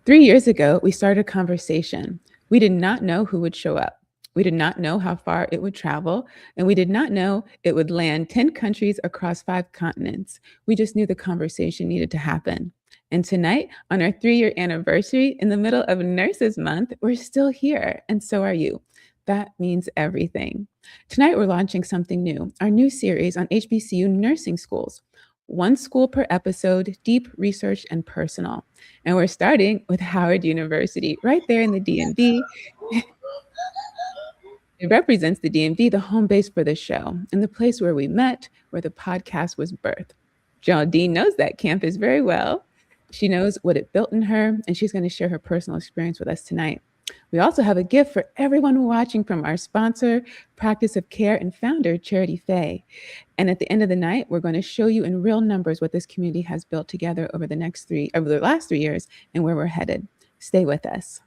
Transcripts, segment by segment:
Three years ago, we started a conversation. We did not know who would show up. We did not know how far it would travel, and we did not know it would land 10 countries across 5 continents. We just knew the conversation needed to happen. And tonight, on our 3-year anniversary, in the middle of Nurses Month, we're still here, and so are you. That means everything. Tonight, we're launching something new, our new series on HBCU nursing schools. One school per episode, deep research and personal. And we're starting with Howard University, right there in the DMV. It represents the DMV, the home base for the show, and the place where we met, where the podcast was birthed. Geraldine knows that campus very well. She knows what it built in her, and she's going to share her personal experience with us tonight. We also have a gift for everyone watching from our sponsor, Practice of Care, and founder, Charity Faye. And at the end of the night, we're going to show you in real numbers what this community has built together over the last 3 years and where we're headed. Stay with us.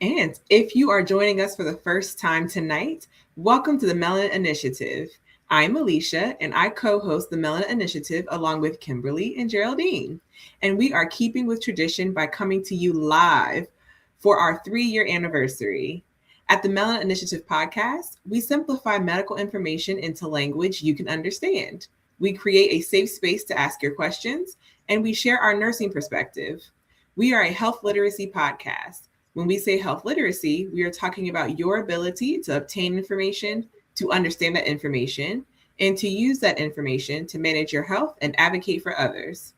And if you are joining us for the first time tonight, welcome to the Melanin Initiative. I'm Alicia, and I co-host the Melanin Initiative along with Kimberly and Geraldine. And we are keeping with tradition by coming to you live for our 3-year anniversary. At the Melanin Initiative Podcast, we simplify medical information into language you can understand. We create a safe space to ask your questions, and we share our nursing perspective. We are a health literacy podcast. When we say health literacy, we are talking about your ability to obtain information, to understand that information, and to use that information to manage your health and advocate for others.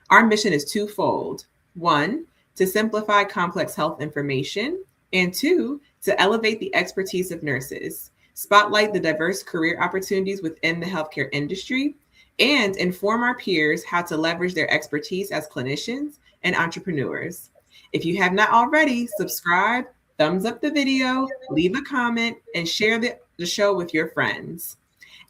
Our mission is twofold. 1, to simplify complex health information, and 2, to elevate the expertise of nurses, spotlight the diverse career opportunities within the healthcare industry, and inform our peers how to leverage their expertise as clinicians and entrepreneurs. If you have not already, subscribe, thumbs up the video, leave a comment, and share the show with your friends.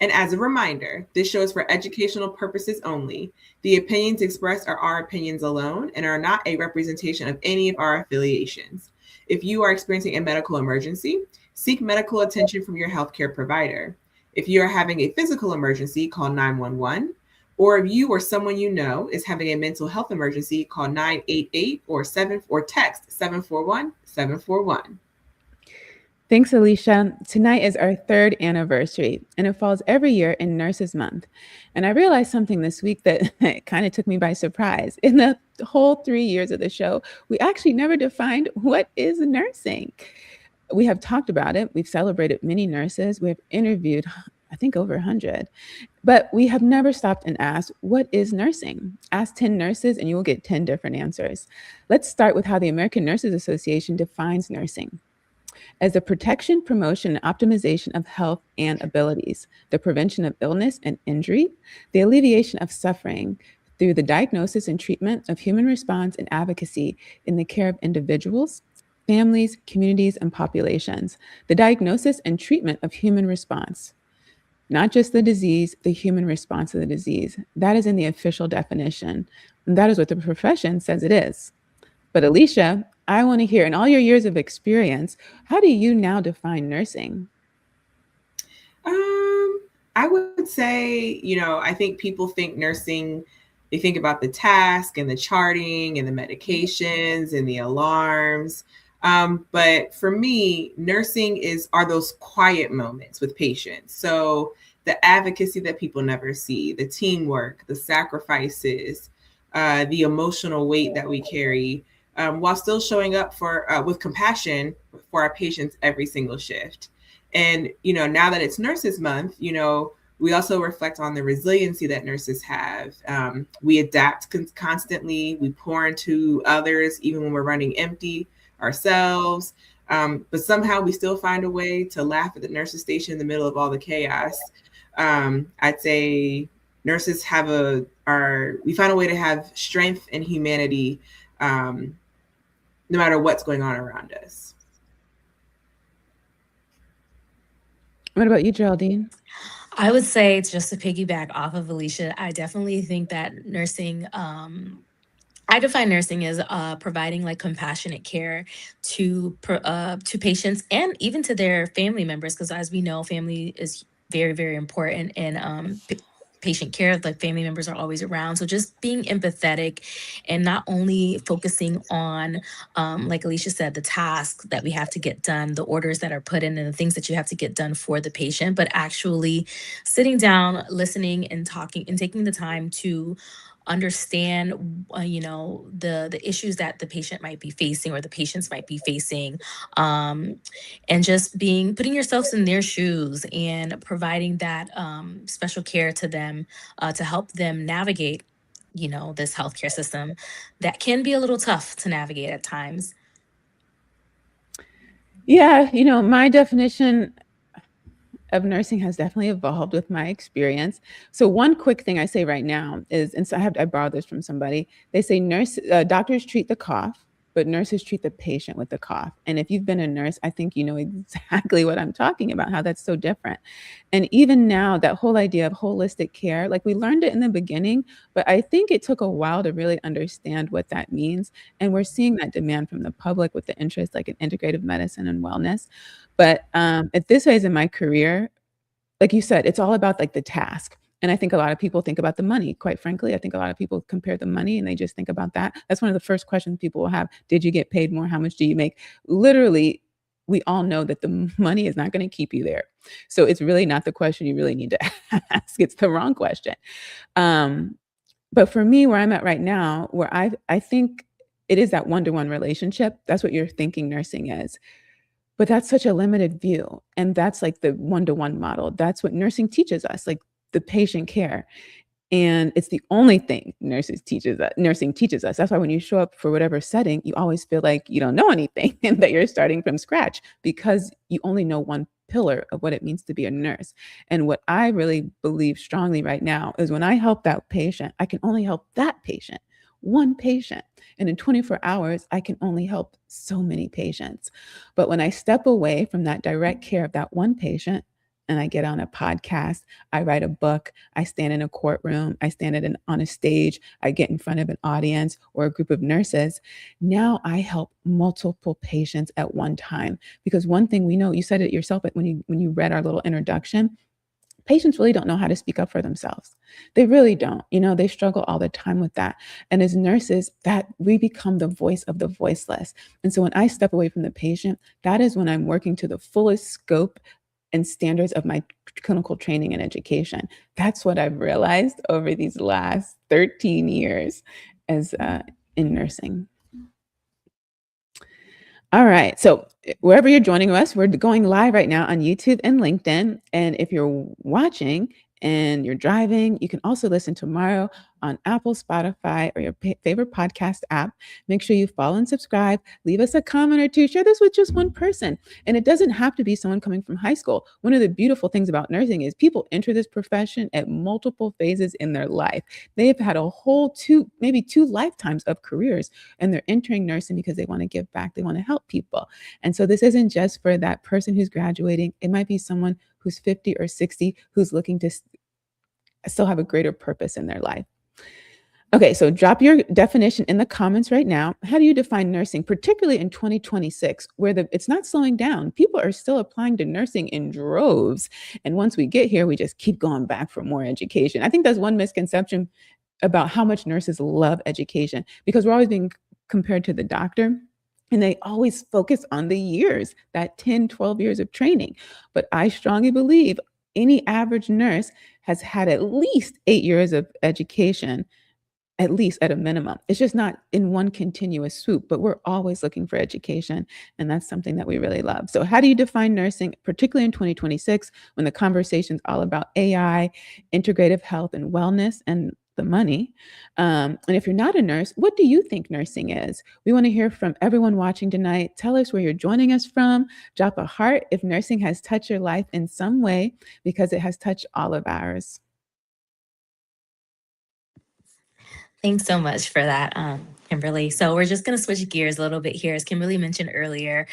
And as a reminder, this show is for educational purposes only. The opinions expressed are our opinions alone and are not a representation of any of our affiliations. If you are experiencing a medical emergency, seek medical attention from your healthcare provider. If you are having a physical emergency, call 911. Or if you or someone you know is having a mental health emergency, call 988 or text 741-741. Thanks, Alicia. Tonight is our 3rd anniversary, and it falls every year in Nurses Month. And I realized something this week that kind of took me by surprise. In the whole 3 years of the show, we actually never defined what is nursing. We have talked about it. We've celebrated many nurses. We've interviewed, I think, over 100. But we have never stopped and asked, what is nursing? Ask 10 nurses and you will get 10 different answers. Let's start with how the American Nurses Association defines nursing. As the protection, promotion, and optimization of health and abilities, the prevention of illness and injury, the alleviation of suffering through the diagnosis and treatment of human response and advocacy in the care of individuals, families, communities, and populations, the diagnosis and treatment of human response. Not just the disease, the human response to the disease. That is in the official definition. And that is what the profession says it is. But Alicia, I want to hear, in all your years of experience, how do you now define nursing? I would say, I think people think nursing, they think about the task and the charting and the medications and the alarms. But for me, nursing are those quiet moments with patients. So the advocacy that people never see, the teamwork, the sacrifices, the emotional weight that we carry, while still showing up with compassion for our patients every single shift. And, now that it's Nurses Month, we also reflect on the resiliency that nurses have. We adapt constantly. We pour into others, even when we're running empty ourselves. But somehow we still find a way to laugh at the nurses station in the middle of all the chaos. I'd say nurses we find a way to have strength and humanity, no matter what's going on around us. What about you, Geraldine? I would say, just to piggyback off of Alicia, I definitely think that nursing I define nursing as providing like compassionate care to patients and even to their family members, because as we know, family is very very important in patient care. Like family members are always around, so just being empathetic and not only focusing on, like Alicia said, the tasks that we have to get done, the orders that are put in, and the things that you have to get done for the patient, but actually sitting down, listening, and talking, and taking the time to understand the issues that the patient might be facing or the patients might be facing, um, and just being putting yourselves in their shoes and providing that special care to them, to help them navigate this healthcare system that can be a little tough to navigate at times. Yeah, my definition of nursing has definitely evolved with my experience. So one quick thing I say right now is, and so I borrowed this from somebody. They say doctors treat the cough, but nurses treat the patient with the cough. And if you've been a nurse, I think you know exactly what I'm talking about, how that's so different. And even now, that whole idea of holistic care, like we learned it in the beginning, but I think it took a while to really understand what that means. And we're seeing that demand from the public with the interest like in integrative medicine and wellness. But at this phase in my career, like you said, it's all about like the task. And I think a lot of people think about the money. Quite frankly, I think a lot of people compare the money and they just think about that. That's one of the first questions people will have. Did you get paid more? How much do you make? Literally, we all know that the money is not going to keep you there. So it's really not the question you really need to ask. It's the wrong question. Um, but for me, where I'm at right now, where I think it is that one-to-one relationship. That's what you're thinking nursing is. But that's such a limited view, and that's like the one-to-one model. That's what nursing teaches us, like the patient care, and it's the only thing nursing teaches us. That's why when you show up for whatever setting, you always feel like you don't know anything and that you're starting from scratch because you only know one pillar of what it means to be a nurse. And what I really believe strongly right now is when I help that patient, I can only help that patient, one patient. And in 24 hours, I can only help so many patients. But when I step away from that direct care of that one patient and I get on a podcast, I write a book, I stand in a courtroom, I stand on a stage, I get in front of an audience or a group of nurses. Now I help multiple patients at one time. Because one thing we know, you said it yourself when you read our little introduction, patients really don't know how to speak up for themselves. They really don't. They struggle all the time with that. And as nurses, that we become the voice of the voiceless. And so when I step away from the patient, that is when I'm working to the fullest scope and standards of my clinical training and education. That's what I've realized over these last 13 years as in nursing. All right. So wherever you're joining us, we're going live right now on YouTube and LinkedIn. And if you're watching and you're driving, you can also listen tomorrow on Apple, Spotify, or your favorite podcast app. Make sure you follow and subscribe. Leave us a comment or two. Share this with just one person. And it doesn't have to be someone coming from high school. One of the beautiful things about nursing is people enter this profession at multiple phases in their life. They've had a whole maybe two lifetimes of careers, and they're entering nursing because they want to give back. They want to help people. And so this isn't just for that person who's graduating. It might be someone who's 50 or 60 who's looking to still have a greater purpose in their life. Okay, so drop your definition in the comments right now. How do you define nursing, particularly in 2026, where it's not slowing down? People are still applying to nursing in droves. And once we get here, we just keep going back for more education. I think that's one misconception about how much nurses love education, because we're always being compared to the doctor. And they always focus on the years, that 10, 12 years of training. But I strongly believe any average nurse has had at least 8 years of education, at least at a minimum. It's just not in one continuous swoop, but we're always looking for education. And that's something that we really love. So how do you define nursing, particularly in 2026, when the conversation's all about AI, integrative health and wellness, and the money? And if you're not a nurse, what do you think nursing is? We want to hear from everyone watching tonight. Tell us where you're joining us from. Drop a heart if nursing has touched your life in some way, because it has touched all of ours. Thanks so much for that, Kimberly. So we're just going to switch gears a little bit here. As Kimberly mentioned earlier,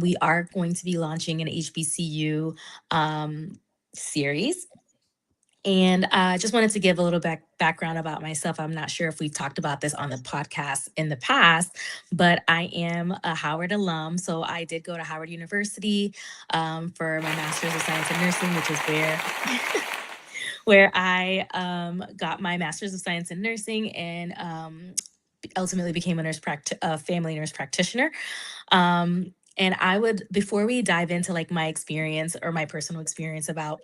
we are going to be launching an HBCU series. And I just wanted to give a little background about myself. I'm not sure if we've talked about this on the podcast in the past, but I am a Howard alum. So I did go to Howard University for my Master's of Science in Nursing, which is where I got my Master's of Science in Nursing and ultimately became a family nurse practitioner. And I would, before we dive into like my experience or my personal experience about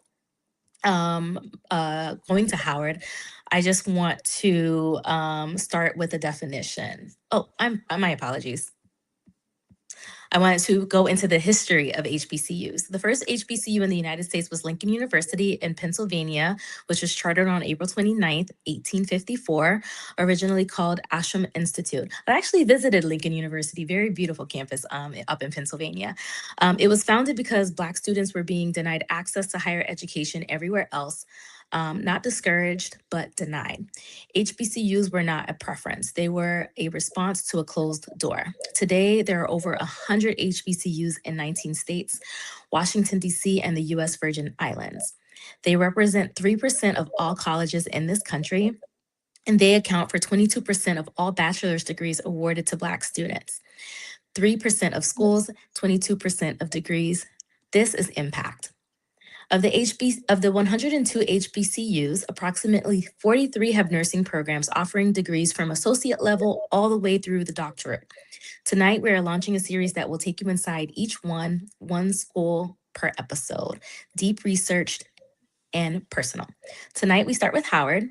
going to Howard, I just want to start with a definition. Oh, my apologies. I wanted to go into the history of HBCUs. The first HBCU in the United States was Lincoln University in Pennsylvania, which was chartered on April 29th, 1854, originally called Ashram Institute. I actually visited Lincoln University, very beautiful campus up in Pennsylvania. It was founded because Black students were being denied access to higher education everywhere else. Not discouraged, but denied. HBCUs were not a preference. They were a response to a closed door. Today, there are over 100 HBCUs in 19 states, Washington, D.C., and the U.S. Virgin Islands. They represent 3% of all colleges in this country, and they account for 22% of all bachelor's degrees awarded to Black students. 3% of schools, 22% of degrees. This is impact. Of the 102 HBCUs, approximately 43 have nursing programs offering degrees from associate level all the way through the doctorate. Tonight, we are launching a series that will take you inside each one school per episode, deep researched and personal. Tonight, we start with Howard.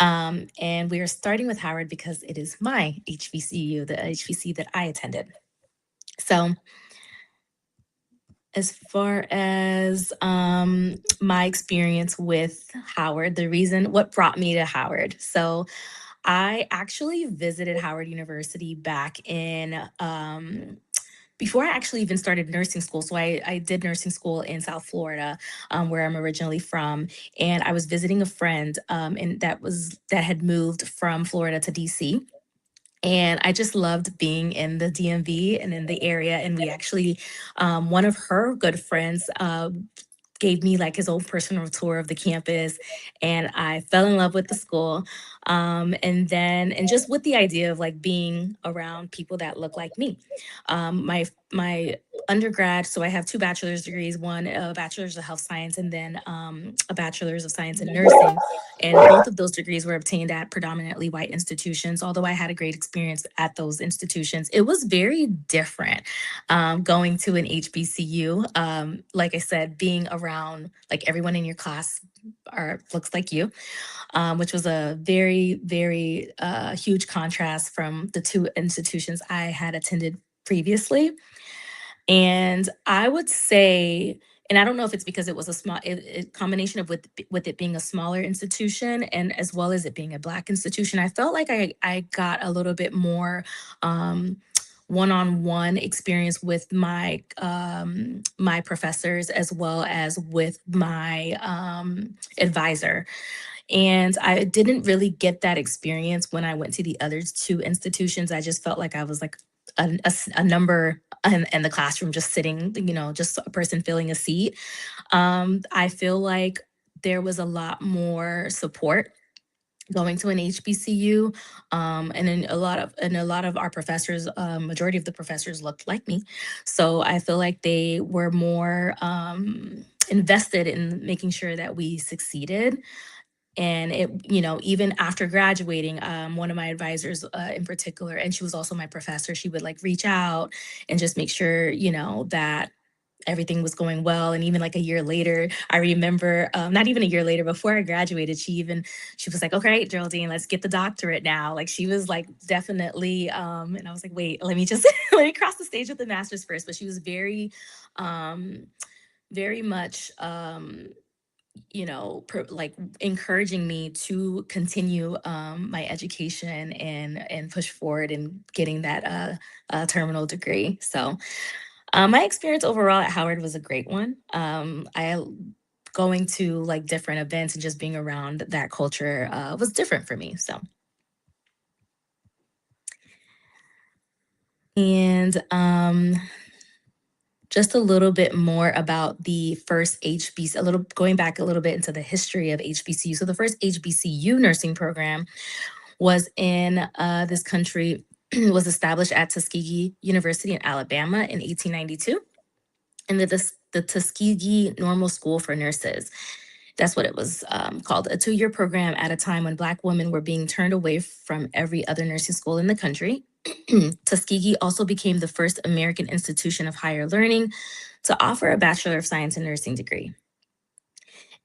And we are starting with Howard because it is my HBCU, the HBC that I attended. So as far as my experience with Howard, what brought me to Howard. So I actually visited Howard University back in before I actually even started nursing school. So I did nursing school in South Florida, where I'm originally from, and I was visiting a friend, and that had moved from Florida to DC. And I just loved being in the DMV and in the area. And we actually, one of her good friends gave me like his own personal tour of the campus, and I fell in love with the school. And just with the idea of like being around people that look like me. My undergrad, so I have two bachelor's degrees, one a bachelor's of health science and then a bachelor's of science in nursing. And both of those degrees were obtained at predominantly white institutions. Although I had a great experience at those institutions, it was very different going to an HBCU. Like I said, being around like everyone in your class looks like you, which was a very, very huge contrast from the two institutions I had attended previously. And I would say, and I don't know if it's because it was a combination of with it being a smaller institution and as well as it being a Black institution, I felt like I got a little bit more one-on-one experience with my my professors as well as with my advisor. And I didn't really get that experience when I went to the other two institutions. I just felt like I was like a number in the classroom, just sitting, just a person filling a seat. I feel like there was a lot more support going to an HBCU, and then a lot of our professors, majority of the professors looked like me, so I feel like they were more invested in making sure that we succeeded. And it, even after graduating, one of my advisors in particular, and she was also my professor, she would like reach out and just make sure, that everything was going well. And even like a year later, I remember, not even a year later, before I graduated, she was like, okay, Geraldine, let's get the doctorate now. Like she was like, definitely. And I was like, wait, let me just, let me cross the stage with the master's first. But she was very, very much, like encouraging me to continue my education and push forward in getting that terminal degree. So my experience overall at Howard was a great one. I going to like different events and just being around that culture was different for me. So, and just a little bit more about the first HBC, going back a little bit into the history of HBCU. So the first HBCU nursing program was in this country, was established at Tuskegee University in Alabama in 1892, and the Tuskegee Normal School for Nurses. That's what it was called, a 2-year program at a time when Black women were being turned away from every other nursing school in the country. Tuskegee also became the first American institution of higher learning to offer a Bachelor of Science in Nursing degree.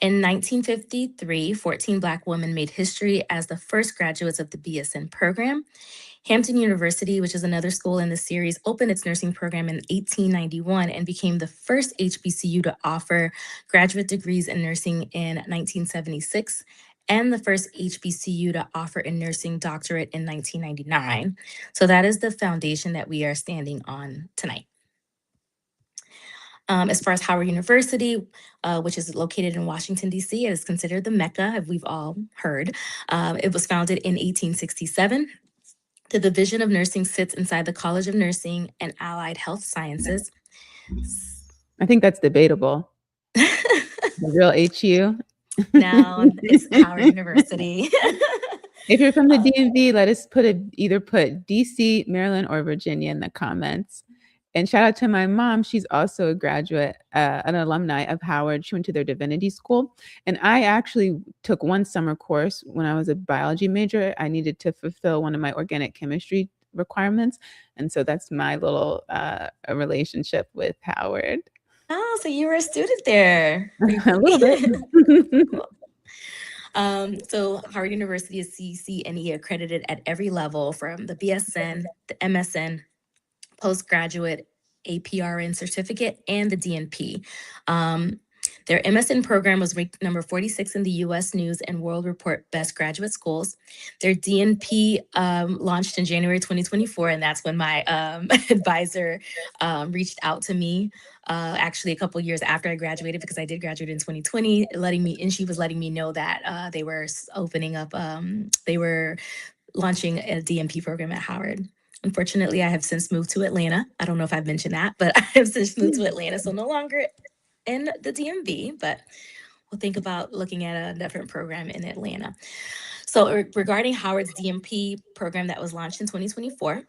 In 1953, 14 Black women made history as the first graduates of the BSN program. Hampton University, which is another school in the series, opened its nursing program in 1891 and became the first HBCU to offer graduate degrees in nursing in 1976, and the first HBCU to offer a nursing doctorate in 1999. So that is the foundation that we are standing on tonight. As far as Howard University, which is located in Washington, D.C., it is considered the Mecca, as we've all heard. It was founded in 1867. The Division of Nursing sits inside the College of Nursing and Allied Health Sciences. I think that's debatable. The real HU? No, it's Howard University. If you're from the DMV, let us either put DC, Maryland, or Virginia in the comments. And shout out to my mom. She's also a graduate, an alumni of Howard. She went to their divinity school. And I actually took one summer course when I was a biology major. I needed to fulfill one of my organic chemistry requirements. And so that's my little relationship with Howard. Oh, so you were a student there. A little bit. Cool. So Howard University is CCNE accredited at every level, from the BSN, the MSN, postgraduate APRN certificate, and the DNP. Their MSN program was ranked number 46 in the U.S. News and World Report Best Graduate Schools. Their DNP launched in January 2024, and that's when my advisor reached out to me, actually a couple years after I graduated, because I did graduate in 2020, she was letting me know that they were opening up, they were launching a DNP program at Howard. Unfortunately, I have since moved to Atlanta. I don't know if I've mentioned that, but I have since moved to Atlanta, so no longer in the DMV, but we'll think about looking at a different program in Atlanta. So regarding Howard's DNP program that was launched in 2024,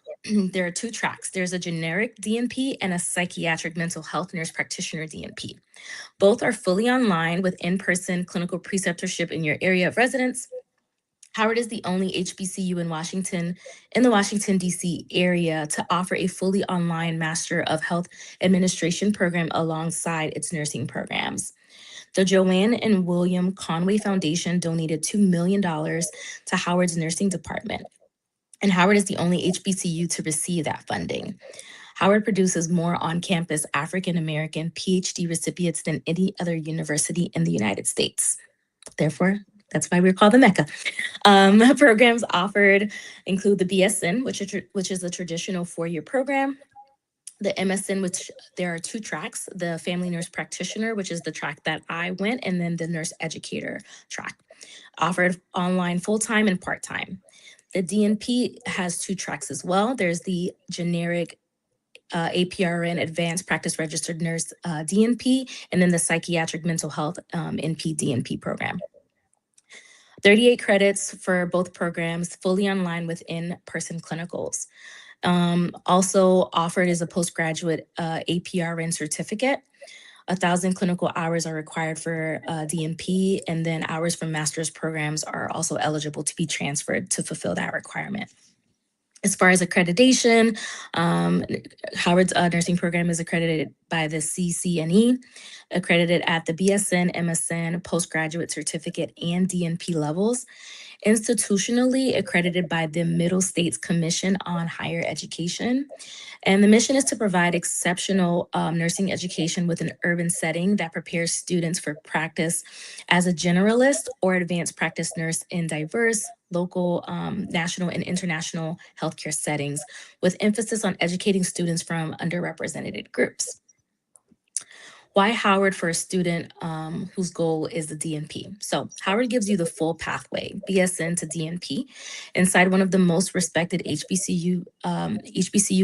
there are 2 tracks. There's a generic DNP and a psychiatric mental health nurse practitioner DNP. Both are fully online with in-person clinical preceptorship in your area of residence. Howard is the only HBCU in the Washington, D.C. area to offer a fully online Master of Health Administration program alongside its nursing programs. The Joanne and William Conway Foundation donated $2 million to Howard's nursing department, and Howard is the only HBCU to receive that funding. Howard produces more on-campus African-American PhD recipients than any other university in the United States. Therefore, that's why we're called the Mecca. Programs offered include the BSN, which is a traditional 4-year program. The MSN, which there are 2 tracks, the Family Nurse Practitioner, which is the track that I went, and then the Nurse Educator track, offered online full-time and part-time. The DNP has 2 tracks as well. There's the generic APRN Advanced Practice Registered Nurse DNP, and then the Psychiatric Mental Health NP DNP program. 38 credits for both programs, fully online with in-person clinicals. Also offered is a postgraduate APRN certificate. 1,000 clinical hours are required for DNP, and then hours from master's programs are also eligible to be transferred to fulfill that requirement. As far as accreditation, Howard's nursing program is accredited by the CCNE, accredited at the BSN, MSN, postgraduate certificate, and DNP levels, institutionally accredited by the Middle States Commission on Higher Education. And the mission is to provide exceptional nursing education with an urban setting that prepares students for practice as a generalist or advanced practice nurse in diverse, local, national, and international healthcare settings, with emphasis on educating students from underrepresented groups. Why Howard for a student whose goal is the DNP? So Howard gives you the full pathway, BSN to DNP, inside one of the most respected HBCU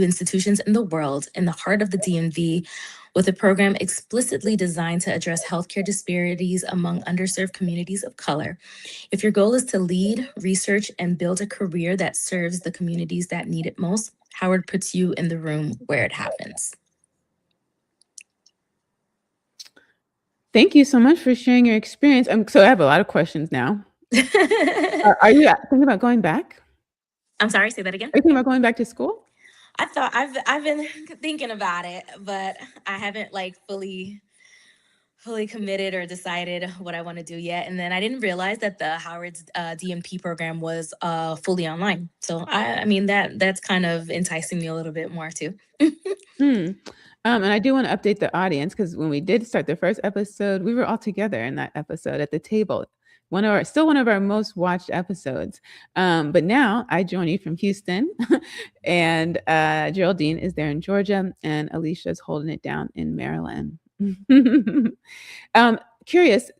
institutions in the world, in the heart of the DMV, with a program explicitly designed to address healthcare disparities among underserved communities of color. If your goal is to lead, research, and build a career that serves the communities that need it most, Howard puts you in the room where it happens. Thank you so much for sharing your experience. So I have a lot of questions now. Are you thinking about going back? I'm sorry, say that again. Are you thinking about going back to school? I've been thinking about it, but I haven't like fully committed or decided what I want to do yet. And then I didn't realize that the Howard's DMP program was fully online. So I mean that's kind of enticing me a little bit more too. And I do want to update the audience, because when we did start the first episode, we were all together in that episode at the table. One of our most watched episodes. But now I join you from Houston, and Geraldine is there in Georgia, and Alicia's holding it down in Maryland. Curious,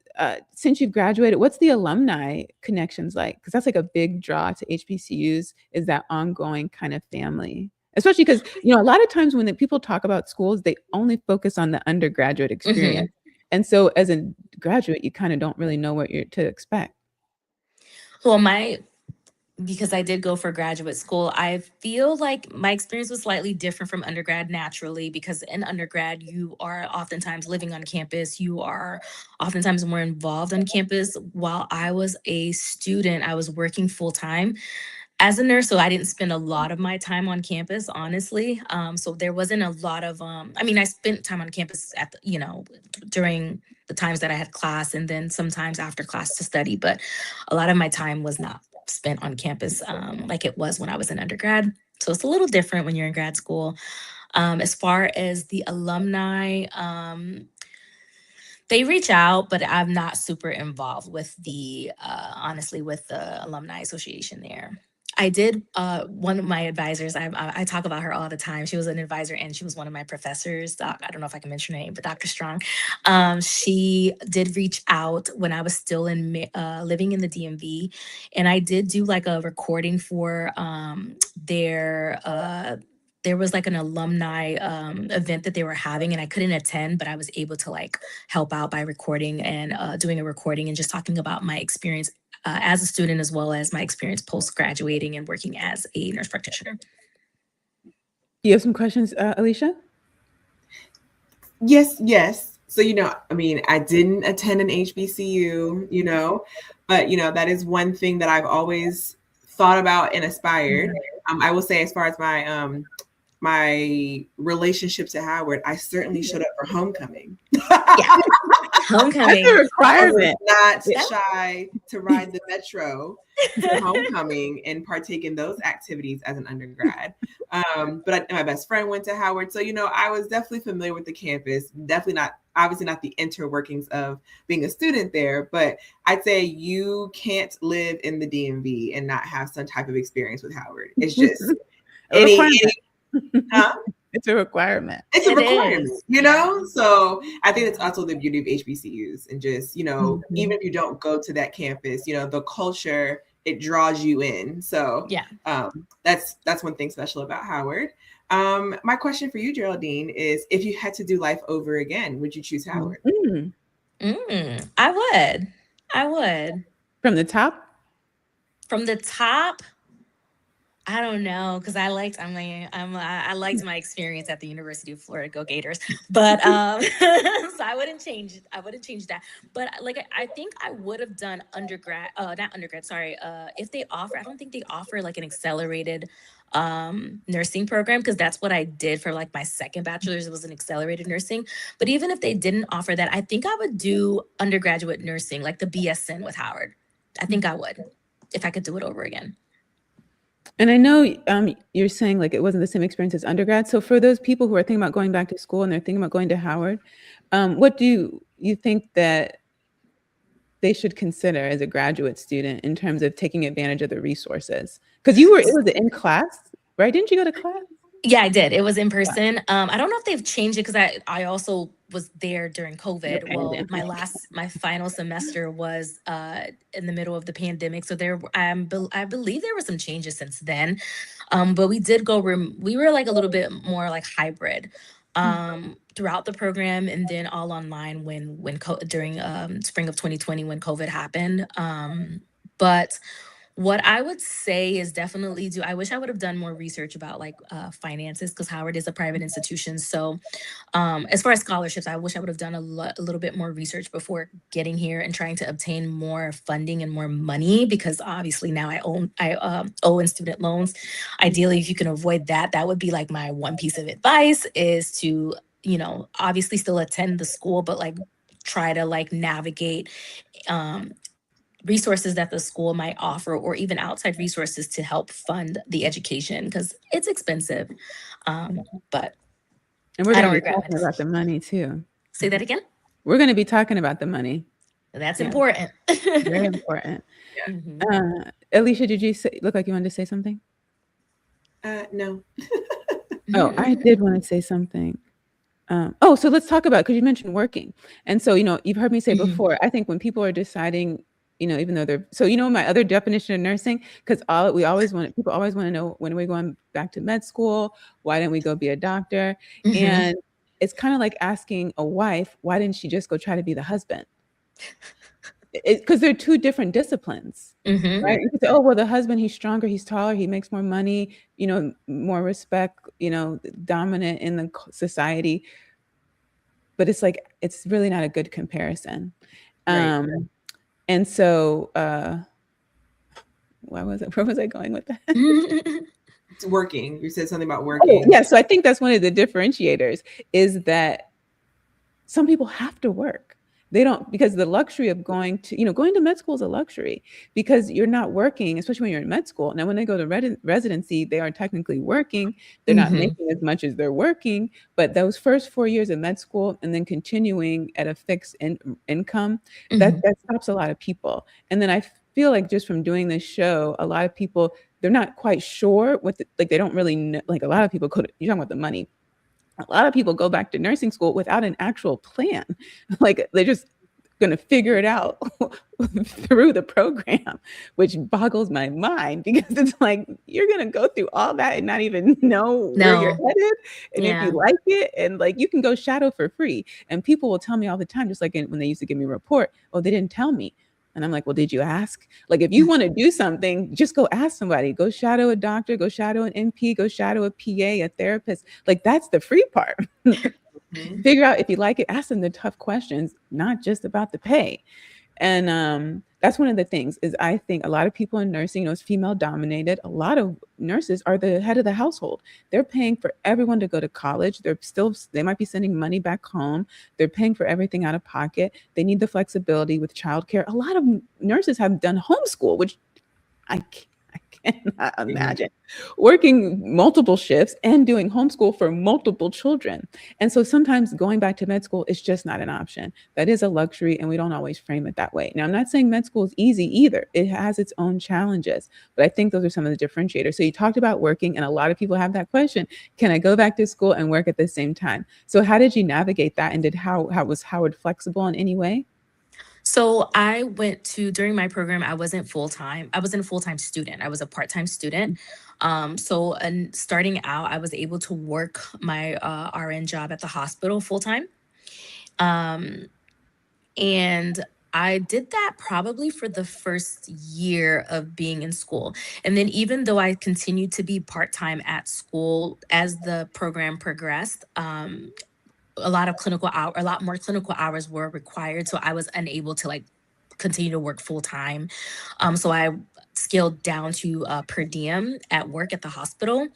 since you've graduated, what's the alumni connections like? Because that's like a big draw to HBCUs, is that ongoing kind of family. Especially because, a lot of times when people talk about schools, they only focus on the undergraduate experience. And so as a graduate, you kind of don't really know what you're to expect. Well, because I did go for graduate school, I feel like my experience was slightly different from undergrad naturally, because in undergrad, you are oftentimes living on campus. You are oftentimes more involved on campus. While I was a student, I was working full time as a nurse, so I didn't spend a lot of my time on campus, honestly. So there wasn't a lot of, I spent time on campus at during the times that I had class, and then sometimes after class to study, but a lot of my time was not spent on campus like it was when I was in undergrad. So it's a little different when you're in grad school. As far as the alumni, they reach out, but I'm not super involved with honestly, with the alumni association there. I did, one of my advisors, I talk about her all the time. She was an advisor and she was one of my professors. I don't know if I can mention her name, but Dr. Strong. She did reach out when I was still living in the DMV. And I did do like a recording for there was like an alumni event that they were having, and I couldn't attend, but I was able to like help out by recording and doing a recording and just talking about my experience as a student, as well as my experience post-graduating and working as a nurse practitioner. You have some questions, Alicia? Yes. So, I didn't attend an HBCU, but, that is one thing that I've always thought about and aspired. I will say, as far as my relationship to Howard, I certainly showed up for homecoming. Yeah. Homecoming. That's a requirement. I was not shy to ride the metro to homecoming and partake in those activities as an undergrad. But my best friend went to Howard. So, I was definitely familiar with the campus, obviously not the interworkings of being a student there, but I'd say you can't live in the DMV and not have some type of experience with Howard. It's just It's a requirement. It's a requirement, So I think that's also the beauty of HBCUs, and just, even if you don't go to that campus, the culture, it draws you in. So yeah, that's one thing special about Howard. My question for you, Geraldine, is if you had to do life over again, would you choose Howard? I would. From the top? From the top? I don't know, because I liked my experience at the University of Florida. Go Gators! But so I wouldn't change it. I wouldn't change that. But I think I would have done undergrad. Not undergrad. Sorry. If they offer, I don't think they offer like an accelerated nursing program, because that's what I did for like my second bachelor's. It was an accelerated nursing. But even if they didn't offer that, I think I would do undergraduate nursing, like the BSN with Howard. I think I would, if I could do it over again. And I know you're saying like it wasn't the same experience as undergrad. So for those people who are thinking about going back to school and they're thinking about going to Howard, what do you think that they should consider as a graduate student in terms of taking advantage of the resources? Because it was in class, right? Didn't you go to class? Yeah, I did. It was in person. I don't know if they've changed it because I also was there during The COVID. Well, pandemic. my final semester was in the middle of the pandemic, so I believe there were some changes since then. But we did we were like a little bit more like hybrid throughout the program, and then all online during spring of 2020 when COVID happened. But what I would say is definitely do. I wish I would have done more research about like finances because Howard is a private institution. So, as far as scholarships, I wish I would have done a little bit more research before getting here and trying to obtain more funding and more money because obviously now I owe in student loans. Ideally, if you can avoid that, that would be like my one piece of advice is to obviously still attend the school, but like try to like navigate um, resources that the school might offer or even outside resources to help fund the education because it's expensive. But And we're I going to don't be regret my talking about the decision. money too. Say that again. We're going to be talking about the money. That's Yeah, important. very important. Yeah. Alicia, did you look like you wanted to say something? No. Oh, I did want to say something. So let's talk about, because you mentioned working. And so, you've heard me say before, I think when people are deciding, even though my other definition of nursing, because people always want to know, when are we going back to med school? Why didn't we go be a doctor? And it's kind of like asking a wife, why didn't she just go try to be the husband? Because they're two different disciplines, right? You could say, oh, well, the husband, he's stronger, he's taller, he makes more money, more respect, dominant in the society. But it's like, it's really not a good comparison. Right. And so, where was I going with that? It's working. You said something about Oh, working. yeah. So I think that's one of the differentiators is that some people have to work. They don't, because the luxury of going to med school is a luxury because you're not working, especially when you're in med school. Now, when they go to residency, they are technically working. They're not making as much as they're working, but those first 4 years of med school and then continuing at a fixed income, that stops a lot of people. And then I feel like just from doing this show, a lot of people, they're not quite sure they don't really know, like a lot of people you're talking about the money. A lot of people go back to nursing school without an actual plan. Like they're just going to figure it out through the program, which boggles my mind because it's like, you're going to go through all that and not even know where you're headed. And if you like it, and like, you can go shadow for free. And people will tell me all the time, just like when they used to give me a report, oh, they didn't tell me. And I'm like, well, did you ask? Like, if you want to do something, just go ask somebody. Go shadow a doctor, go shadow an NP, go shadow a PA, a therapist. Like, that's the free part. Figure out if you like it, ask them the tough questions, not just about the pay. And that's one of the things is I think a lot of people in nursing, it's female dominated. A lot of nurses are the head of the household. They're paying for everyone to go to college. They might be sending money back home. They're paying for everything out of pocket. They need the flexibility with childcare. A lot of nurses have done homeschool, which I cannot imagine working multiple shifts and doing homeschool for multiple children. And so sometimes going back to med school is just not an option. That is a luxury, and we don't always frame it that way. Now, I'm not saying med school is easy either. It has its own challenges, but I think those are some of the differentiators. So you talked about working, and a lot of people have that question: can I go back to school and work at the same time? So how did you navigate that, and how was Howard flexible in any way? So during my program, I wasn't full-time. I wasn't a full-time student. I was a part-time student. So starting out, I was able to work my RN job at the hospital full-time. And I did that probably for the first year of being in school. And then even though I continued to be part-time at school as the program progressed, a lot more clinical hours were required. So I was unable to like continue to work full time. So I scaled down to per diem at work at the hospital.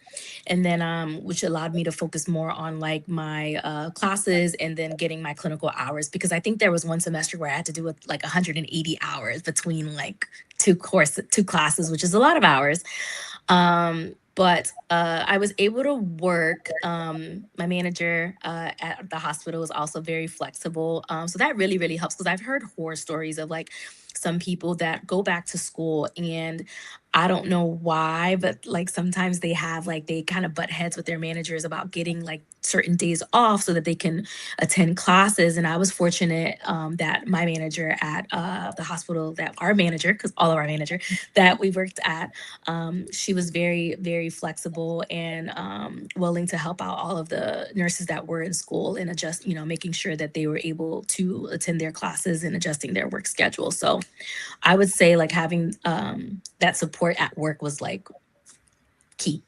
And then, which allowed me to focus more on like my classes and then getting my clinical hours, because I think there was one semester where I had to do like 180 hours between like two classes, which is a lot of hours. But I was able to work. My manager at the hospital was also very flexible. So that really, really helps, because I've heard horror stories of like some people that go back to school and I don't know why, but like sometimes they have like they kind of butt heads with their managers about getting like certain days off so that they can attend classes. And I was fortunate that my manager at the hospital, that our manager, because all of our manager that we worked at, she was very, very flexible and willing to help out all of the nurses that were in school and adjust, making sure that they were able to attend their classes and adjusting their work schedule. So I would say like having that support at work was like key.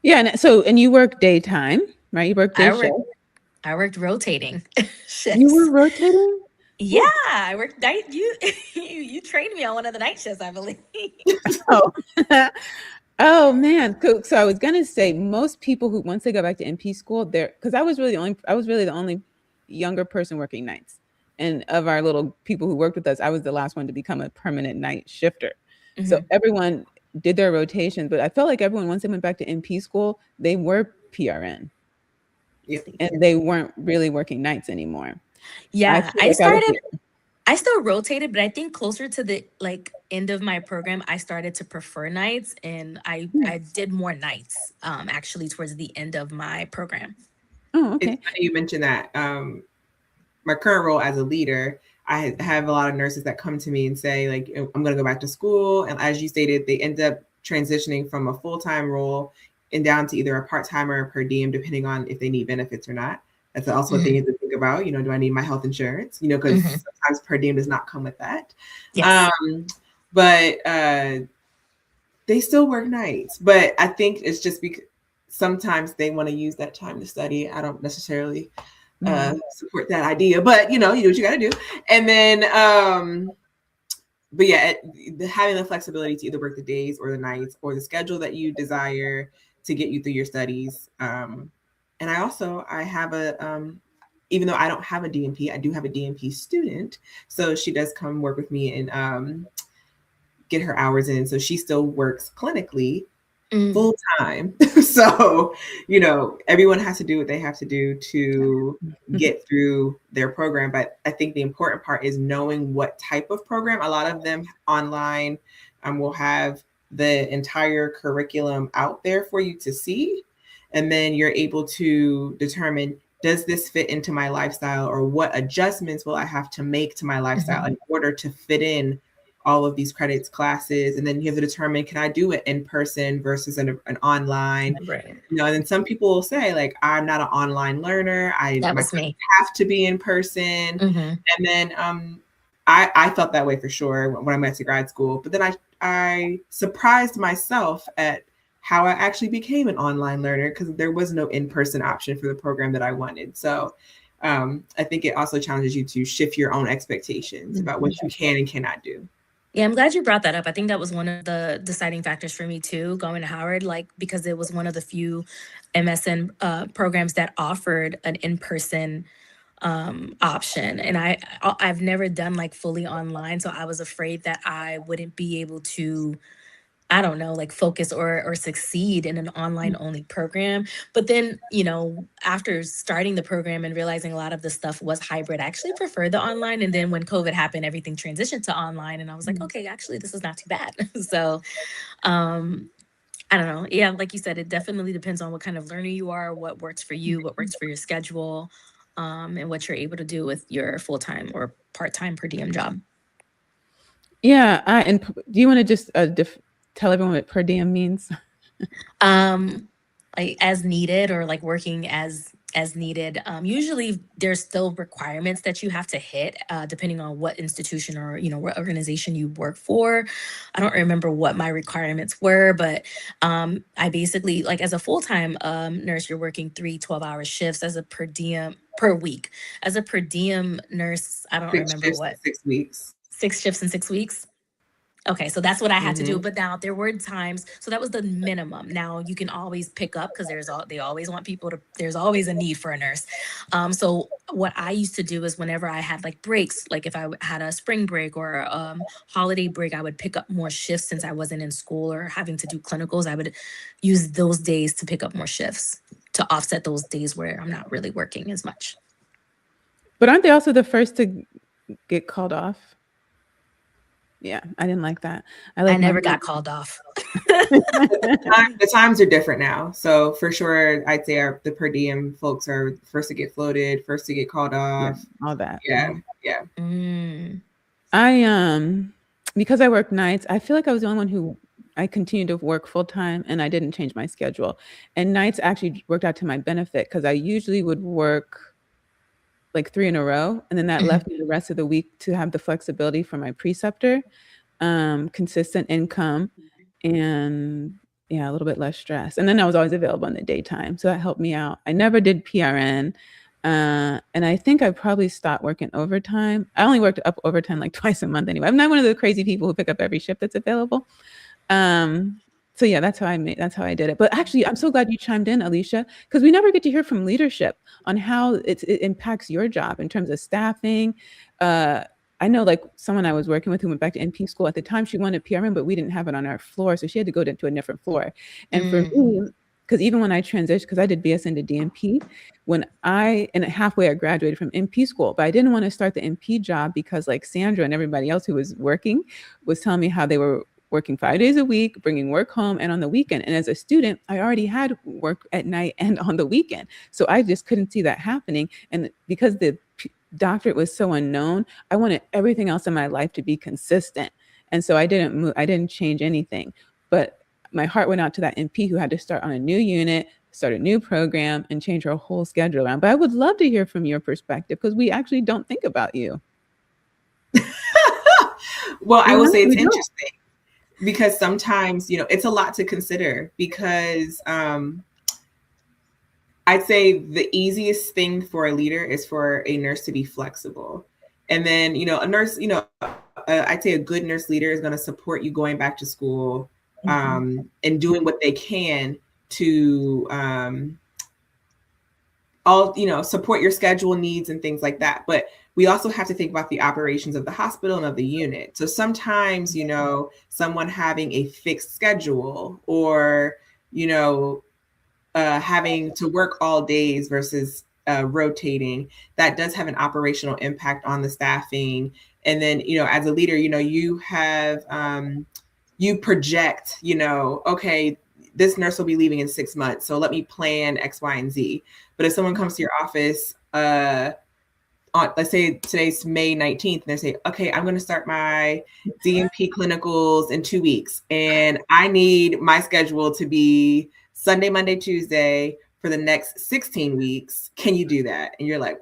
Yeah, and you work daytime, right? You work day I shift. worked I worked rotating You were shifts. rotating? Yeah, I worked night. You trained me on one of the night shifts, I believe. Oh. Oh man. So I was gonna say most people who once they go back to NP school, they're because I was really the only younger person working nights. And of our little people who worked with us, I was the last one to become a permanent night shifter. So Mhm. everyone did their rotations, but I felt like everyone once they went back to NP school, they were PRN Yep. and they weren't really working nights anymore. I Yeah, feel like I was I still rotated, but I think closer to the like end of my program, I started to prefer nights, and I did more nights actually towards the end of my program. oh, It's okay. funny you mentioned that. My current role as a leader, I have a lot of nurses that come to me and say, like, I'm going to go back to school. And as you stated, they end up transitioning from a full-time role and down to either a part-time or a per diem, depending on if they need benefits or not. That's also a thing Hmm. you have to think about. Do I need my health insurance? Because Hmm. sometimes per diem does not come with that. Yes. But they still work nights. But I think it's just because sometimes they want to use that time to study. I don't necessarily support that idea, but you do what you got to do. And then, but yeah, having the flexibility to either work the days or the nights or the schedule that you desire to get you through your studies. And I have even though I don't have a DMP, I do have a DMP student. So she does come work with me and get her hours in. So she still works clinically Mm. full time. So, everyone has to do what they have to do to get through their program. But I think the important part is knowing what type of program. A lot of them online will have the entire curriculum out there for you to see. And then you're able to determine, does this fit into my lifestyle, or what adjustments will I have to make to my lifestyle Hmm. in order to fit in all of these credits classes. And then you have to determine, can I do it in person versus an online? Right. And then some people will say, like, I'm not an online learner, That my was classes me. have to be in person. Hmm. And then I felt that way for sure when I went to grad school. But then I surprised myself at how I actually became an online learner, because there was no in-person option for the program that I wanted. So I think it also challenges you to shift your own expectations about what you can and cannot do. Yeah, I'm glad you brought that up. I think that was one of the deciding factors for me too, going to Howard, like because it was one of the few MSN programs that offered an in-person option, and I've never done like fully online, so I was afraid that I wouldn't be able to, I don't know, like focus or succeed in an online only program. But then, after starting the program and realizing a lot of the stuff was hybrid, I actually prefer the online. And then when COVID happened, everything transitioned to online. And I was like, okay, actually, this is not too bad. So um, I don't know. Yeah, like you said, it definitely depends on what kind of learner you are, what works for you, what works for your schedule, and what you're able to do with your full time or part time per diem job. Yeah. Do you want to just tell everyone what per diem means? Um, like as needed, or like working as needed. Usually there's still requirements that you have to hit, depending on what institution or what organization you work for. I don't remember what my requirements were, but I basically, like, as a full-time nurse, you're working 3 12-hour shifts. As a per diem per week, as a per diem nurse, I don't 6 shifts remember in what, 6 weeks. 6 shifts in 6 weeks. Okay, so that's what I had to do. Mm-hmm. But now there were times, so that was the minimum. Now you can always pick up, because they always want people to. There's always a need for a nurse. So what I used to do is whenever I had like breaks, like if I had a spring break or holiday break, I would pick up more shifts since I wasn't in school or having to do clinicals. I would use those days to pick up more shifts to offset those days where I'm not really working as much. But aren't they also the first to get called off? Yeah, I didn't like that. I never got called off. The times are different now. So for sure, I'd say the per diem folks are first to get floated, first to get called off. Yeah, all that. Yeah. I because I work nights, I feel like I was the only one who I continued to work full time and I didn't change my schedule. And nights actually worked out to my benefit because I usually would work like 3 in a row, and then that left me the rest of the week to have the flexibility for my preceptor, consistent income, and yeah, a little bit less stress. And then I was always available in the daytime, so that helped me out. I never did PRN, and I think I probably stopped working overtime. I only worked up overtime like twice a month anyway. I'm not one of the crazy people who pick up every shift that's available. So yeah, that's how I did it. But actually, I'm so glad you chimed in, Alicia, because we never get to hear from leadership on how it impacts your job in terms of staffing. I know like someone I was working with who went back to NP school at the time, she wanted PRN, but we didn't have it on our floor. So she had to go to a different floor. And for me, because even when I transitioned, because I did BSN to DNP, and halfway I graduated from NP school, but I didn't want to start the NP job because like Sandra and everybody else who was working was telling me how they were working 5 days a week, bringing work home and on the weekend. And as a student, I already had work at night and on the weekend. So I just couldn't see that happening. And because the doctorate was so unknown, I wanted everything else in my life to be consistent. And so I didn't move, I didn't change anything. But my heart went out to that NP who had to start on a new unit, start a new program, and change her whole schedule around. But I would love to hear from your perspective because we actually don't think about you. Well, I will say it's interesting because sometimes, it's a lot to consider because I'd say the easiest thing for a leader is for a nurse to be flexible. And then, a nurse, I'd say a good nurse leader is going to support you going back to school and doing what they can to support your schedule needs and things like that. But we also have to think about the operations of the hospital and of the unit. So sometimes, someone having a fixed schedule or, having to work all days versus rotating, that does have an operational impact on the staffing. And then, as a leader, you have, you project, okay, this nurse will be leaving in 6 months. So let me plan X, Y, and Z. But if someone comes to your office, let's say today's May 19th, and they say, okay, I'm going to start my DNP clinicals in 2 weeks. And I need my schedule to be Sunday, Monday, Tuesday for the next 16 weeks. Can you do that? And you're like,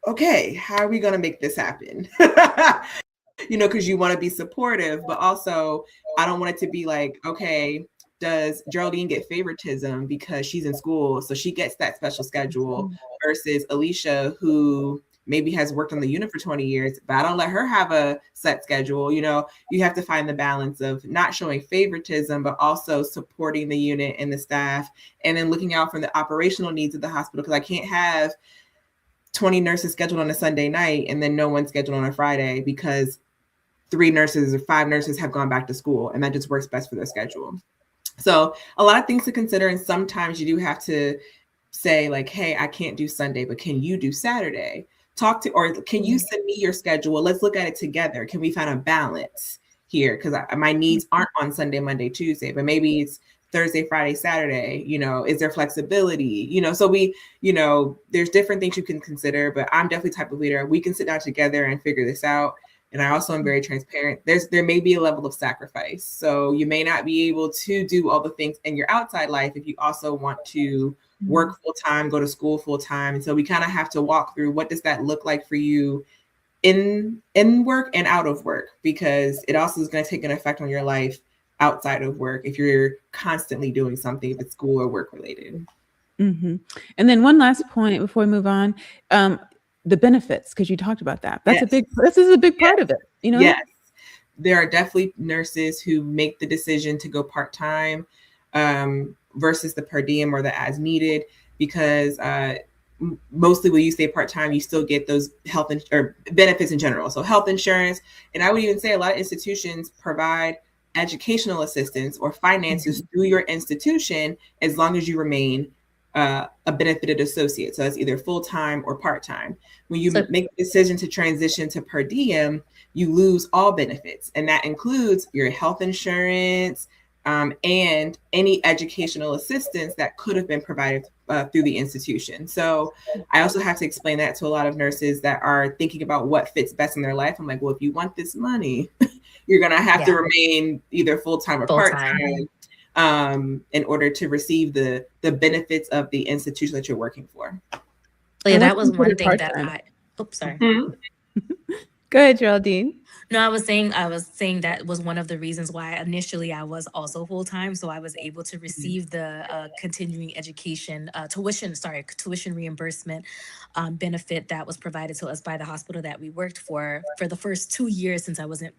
okay, how are we going to make this happen? Because you want to be supportive, but also I don't want it to be like, okay, does Geraldine get favoritism because she's in school, so she gets that special schedule versus Alicia, who maybe has worked on the unit for 20 years, but I don't let her have a set schedule. You have to find the balance of not showing favoritism, but also supporting the unit and the staff, and then looking out for the operational needs of the hospital, because I can't have 20 nurses scheduled on a Sunday night and then no one scheduled on a Friday because 3 nurses or 5 nurses have gone back to school, and that just works best for their schedule. So a lot of things to consider. And sometimes you do have to say like, hey, I can't do Sunday, but can you do Saturday? Or can you send me your schedule? Let's look at it together. Can we find a balance here? Because my needs aren't on Sunday, Monday, Tuesday, but maybe it's Thursday, Friday, Saturday. Is there flexibility? So we, there's different things you can consider, but I'm definitely the type of leader. We can sit down together and figure this out. And I also am very transparent. There may be a level of sacrifice. So you may not be able to do all the things in your outside life if you also want to work full time, go to school full time. And so we kind of have to walk through, what does that look like for you in work and out of work? Because it also is going to take an effect on your life outside of work if you're constantly doing something, if it's school or work related. Mm-hmm. And then one last point before we move on. The benefits, because you talked about that. This is a big part of it, Yes. There are definitely nurses who make the decision to go part-time versus the per diem or the as needed, because mostly when you stay part-time, you still get those health or benefits in general. So health insurance, and I would even say a lot of institutions provide educational assistance or finances through your institution as long as you remain a benefited associate. So that's either full-time or part-time. When you So- make the decision to transition to per diem, you lose all benefits. And that includes your health insurance and any educational assistance that could have been provided through the institution. So I also have to explain that to a lot of nurses that are thinking about what fits best in their life. I'm like, well, if you want this money, you're going to have to remain either full-time or part-time in order to receive the benefits of the institution that you're working for. yeah, that was one thing that sorry. Mm-hmm. Go ahead, Geraldine. No, I was saying that was one of the reasons why initially I was also full-time. So I was able to receive the continuing education tuition reimbursement benefit that was provided to us by the hospital that we worked for the first 2 years since I wasn't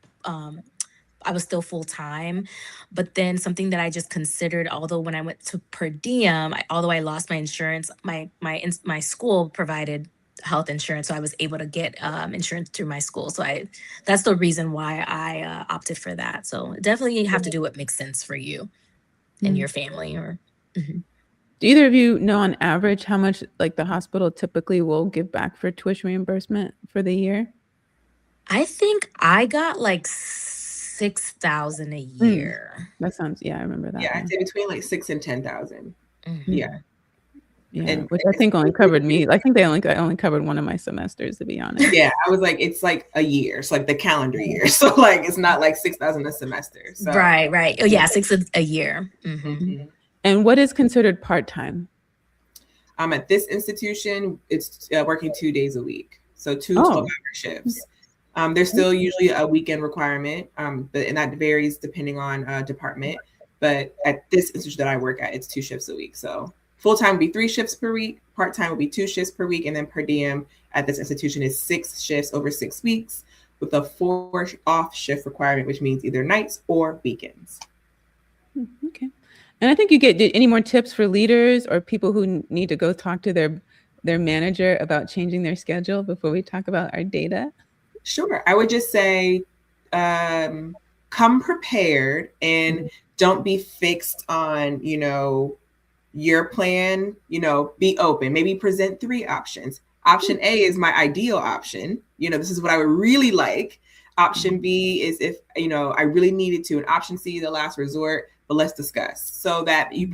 I was still full-time. But then something that I just considered, although when I went to per diem, although I lost my insurance, my school provided health insurance, so I was able to get insurance through my school. So that's the reason why I opted for that. So definitely you have to do what makes sense for you and your family. Do either of you know on average how much like the hospital typically will give back for tuition reimbursement for the year? I think I got like $6,000 a year. That sounds, I remember that. Yeah, I'd say between like 6 and 10,000. Yeah, which I think only covered me. I think I only covered one of my semesters, to be honest. Yeah, I was like, it's like a year, so like the calendar year. So like, it's not like 6,000 a semester. So. Right. Oh yeah, 6 a year. And what is considered part-time? At this institution, it's working 2 days a week, so 2 12-hour shifts. There's still usually a weekend requirement, and that varies depending on department. But at this institution that I work at, it's 2 shifts a week. So full-time would be 3 shifts per week, part-time would be 2 shifts per week, and then per diem at this institution is 6 shifts over 6 weeks with a 4 off shift requirement, which means either nights or weekends. Okay. And I think you get any more tips for leaders or people who need to go talk to their manager about changing their schedule before we talk about our data? Sure. I would just say come prepared and don't be fixed on, your plan, be open, maybe present 3 options. Option A is my ideal option. This is what I would really like. Option B is if, I really needed to, and option C, the last resort, but let's discuss so that you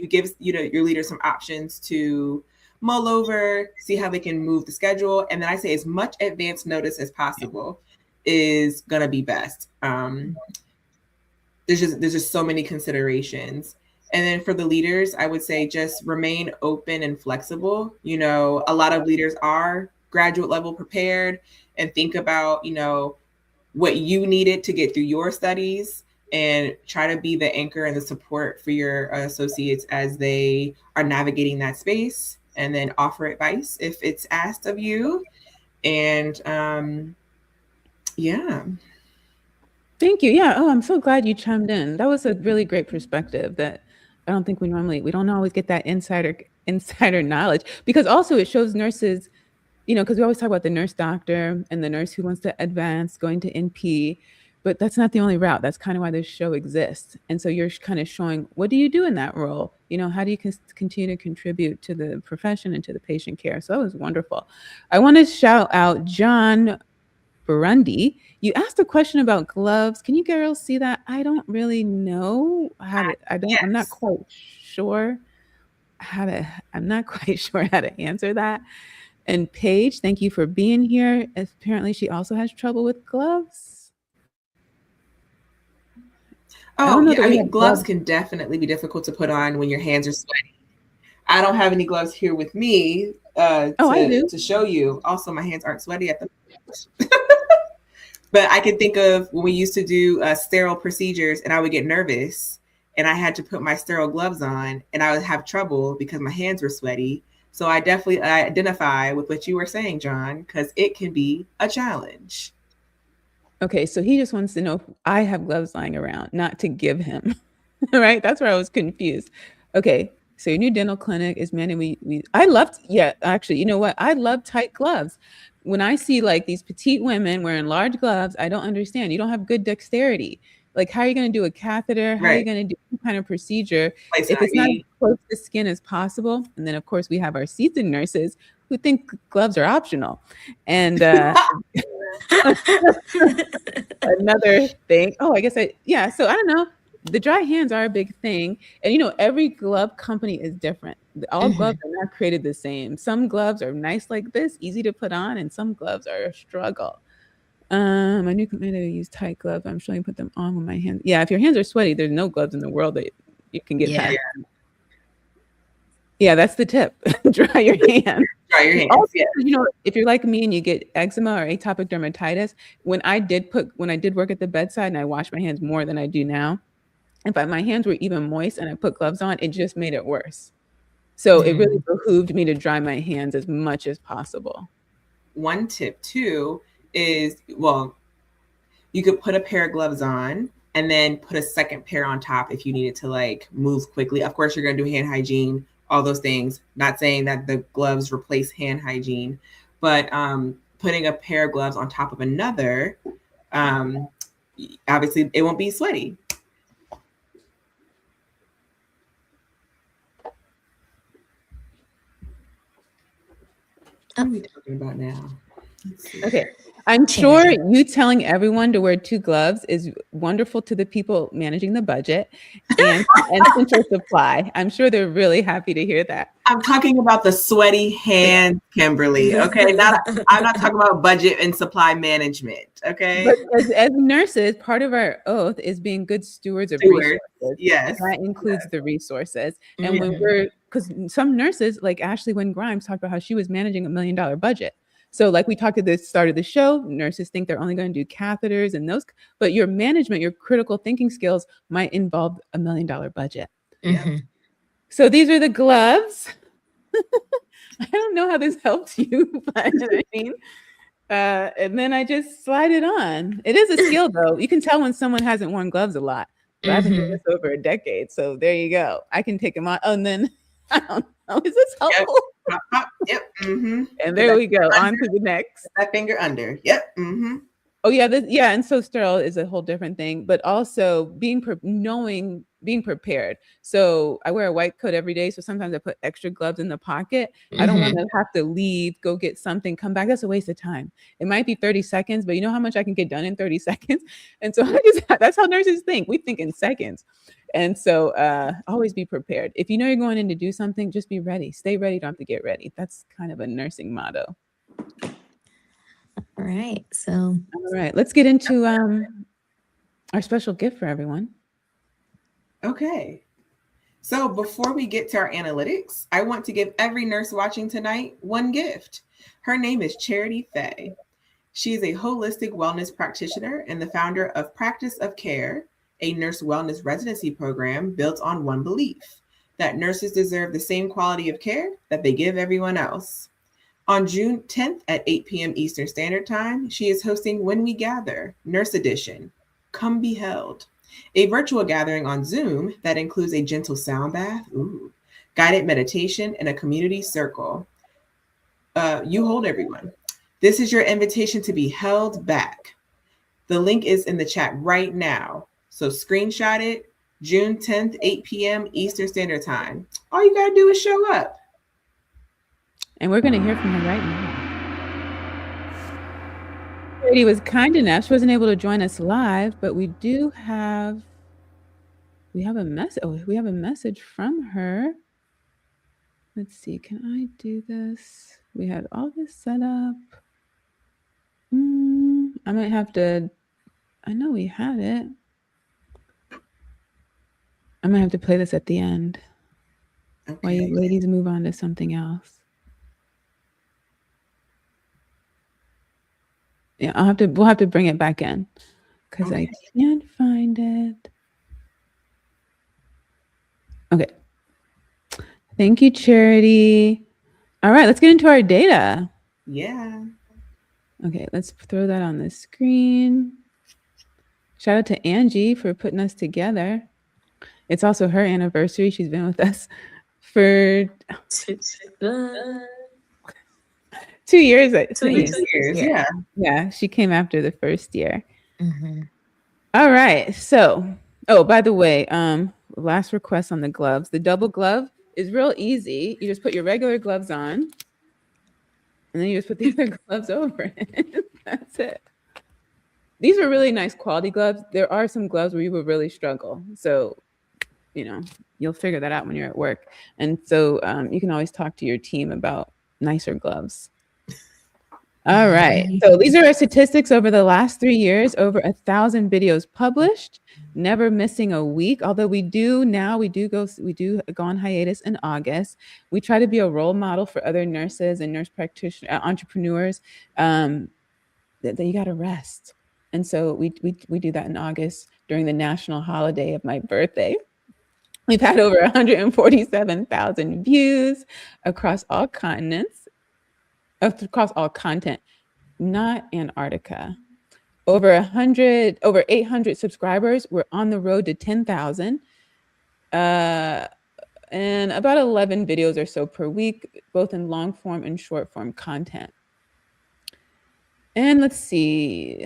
give, your leader some options to mull over, see how they can move the schedule. And then I say as much advance notice as possible is going to be best. There's just so many considerations. And then for the leaders, I would say just remain open and flexible. A lot of leaders are graduate level prepared and think about, what you needed to get through your studies and try to be the anchor and the support for your associates as they are navigating that space, and then offer advice if it's asked of you. And Thank you. Yeah. Oh, I'm so glad you chimed in. That was a really great perspective that I don't think we don't always get that insider knowledge, because also it shows nurses, because we always talk about the nurse doctor and the nurse who wants to advance going to NP, but that's not the only route. That's kind of why this show exists. And so you're kind of showing, what do you do in that role? How do you continue to contribute to the profession and to the patient care? So that was wonderful. I want to shout out John Burundi. You asked a question about gloves. Can you girls see that? I don't really know how to, I'm not quite sure how to answer that. And Paige, thank you for being here. Apparently she also has trouble with gloves. Oh, yeah. Gloves can definitely be difficult to put on when your hands are sweaty. I don't have any gloves here with me to show you. Also, my hands aren't sweaty at the moment. But I can think of when we used to do sterile procedures and I would get nervous and I had to put my sterile gloves on and I would have trouble because my hands were sweaty. So I definitely identify with what you were saying, John, because it can be a challenge. Okay, so he just wants to know if I have gloves lying around, not to give him, right? That's where I was confused. Okay, so your new dental clinic is mandated. I loved, actually, you know what? I love tight gloves. When I see like these petite women wearing large gloves, I don't understand. You don't have good dexterity. Like, how are you going to do a catheter? How are you going to do some kind of procedure Place if an it's not as IV. close to skin as possible? And then, of course, we have our seasoned nurses who think gloves are optional. And another thing, oh, I guess so I don't know. The dry hands are a big thing. And, every glove company is different. All gloves are not created the same. Some gloves are nice like this, easy to put on, and some gloves are a struggle. My new commander use tight gloves. I'm sure you put them on with my hands. Yeah, if your hands are sweaty, there's no gloves in the world that you can get past. Yeah, that's the tip. Dry your hands. Dry your hands. Also, if you're like me and you get eczema or atopic dermatitis, when I did work at the bedside and I washed my hands more than I do now, if my hands were even moist and I put gloves on, it just made it worse. So it really behooved me to dry my hands as much as possible. One tip too is, you could put a pair of gloves on and then put a second pair on top if you needed to like move quickly. Of course, you're going to do hand hygiene, all those things. Not saying that the gloves replace hand hygiene, but putting a pair of gloves on top of another, obviously it won't be sweaty. What are we talking about now? Okay. I'm sure you telling everyone to wear 2 gloves is wonderful to the people managing the budget and central supply. I'm sure they're really happy to hear that. I'm talking about the sweaty hands, Kimberly. Okay, I'm not talking about budget and supply management. Okay, but as nurses, part of our oath is being good stewards of resources. Yes, that includes the resources. And because some nurses, like Ashley Wynn Grimes, talked about how she was managing $1 million budget. So like we talked at the start of the show, nurses think they're only going to do catheters and those, but your management, your critical thinking skills might involve $1 million budget. So these are the gloves. I don't know how this helps you, but I mean, and then I just slide it on. It is a skill though. You can tell when someone hasn't worn gloves a lot. But I've been doing this over a decade. So there you go. I can take them on. Oh, and then I don't know. Is this helpful? Yep. And there we go. On to the next. That finger under. Yep. Oh yeah, and so sterile is a whole different thing, but also being prepared. So I wear a white coat every day, so sometimes I put extra gloves in the pocket. I don't want to have to leave, go get something, come back. That's a waste of time. It might be 30 seconds, but you know how much I can get done in 30 seconds? And so that's how nurses think. We think in seconds. And so always be prepared. If you know you're going in to do something, just be ready. Stay ready, don't have to get ready. That's kind of a nursing motto. All right. All right. Let's get into our special gift for everyone. Okay. So before we get to our analytics, I want to give every nurse watching tonight one gift. Her name is Charity Faye. She is a holistic wellness practitioner and the founder of Practice of Care, a nurse wellness residency program built on one belief, that nurses deserve the same quality of care that they give everyone else. On June 10th at 8 p.m. Eastern Standard Time, she is hosting When We Gather, Nurse Edition, Come Be Held, a virtual gathering on Zoom that includes a gentle sound bath, guided meditation, and a community circle. You hold everyone. This is your invitation to be held back. The link is in the chat right now. So screenshot it, June 10th, 8 p.m. Eastern Standard Time. All you got to do is show up. And we're going to hear from her right now. Charity was kind enough. She wasn't able to join us live, but we have a message. Oh, we have a message from her. Let's see. Can I do this? We had all this set up. I might have to. I know we had it. I might have to play this at the end. Okay. While you ladies move on to something else. Yeah, we'll have to bring it back in because I can't find it. Okay. Thank you, Charity. All right, let's get into our data. Yeah. Okay, let's throw that on the screen. Shout out to Angie for putting us together. It's also her anniversary. She's been with us for 2 years. 2 years, yeah. Yeah, she came after the first year. All right. So, oh, by the way, last request on the gloves. The double glove is real easy. You just put your regular gloves on, and then you just put the other gloves over it. That's it. These are really nice quality gloves. There are some gloves where you will really struggle. So, you know, you'll figure that out when you're at work. And so you can always talk to your team about nicer gloves. All right. So these are our statistics over the last 3 years. Over 1,000 videos published, never missing a week. Although we do go on hiatus in August. We try to be a role model for other nurses and nurse practitioners, entrepreneurs. That you got to rest, and so we do that in August during the national holiday of my birthday. We've had over 147,000 views across all continents, across all content, not Antarctica. Over 800 subscribers. We're on the road to 10,000. And about 11 videos or so per week, both in long form and short form content. And let's see.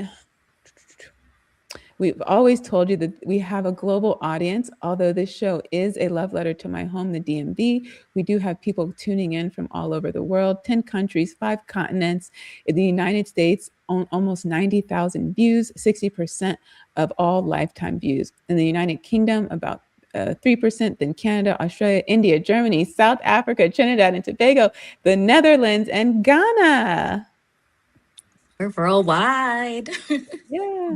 We've always told you that we have a global audience. Although this show is a love letter to my home, the DMV, we do have people tuning in from all over the world, 10 countries, 5 continents. In the United States, almost 90,000 views, 60% of all lifetime views. In the United Kingdom, about 3%, then Canada, Australia, India, Germany, South Africa, Trinidad and Tobago, the Netherlands, and Ghana. We're worldwide. Yeah.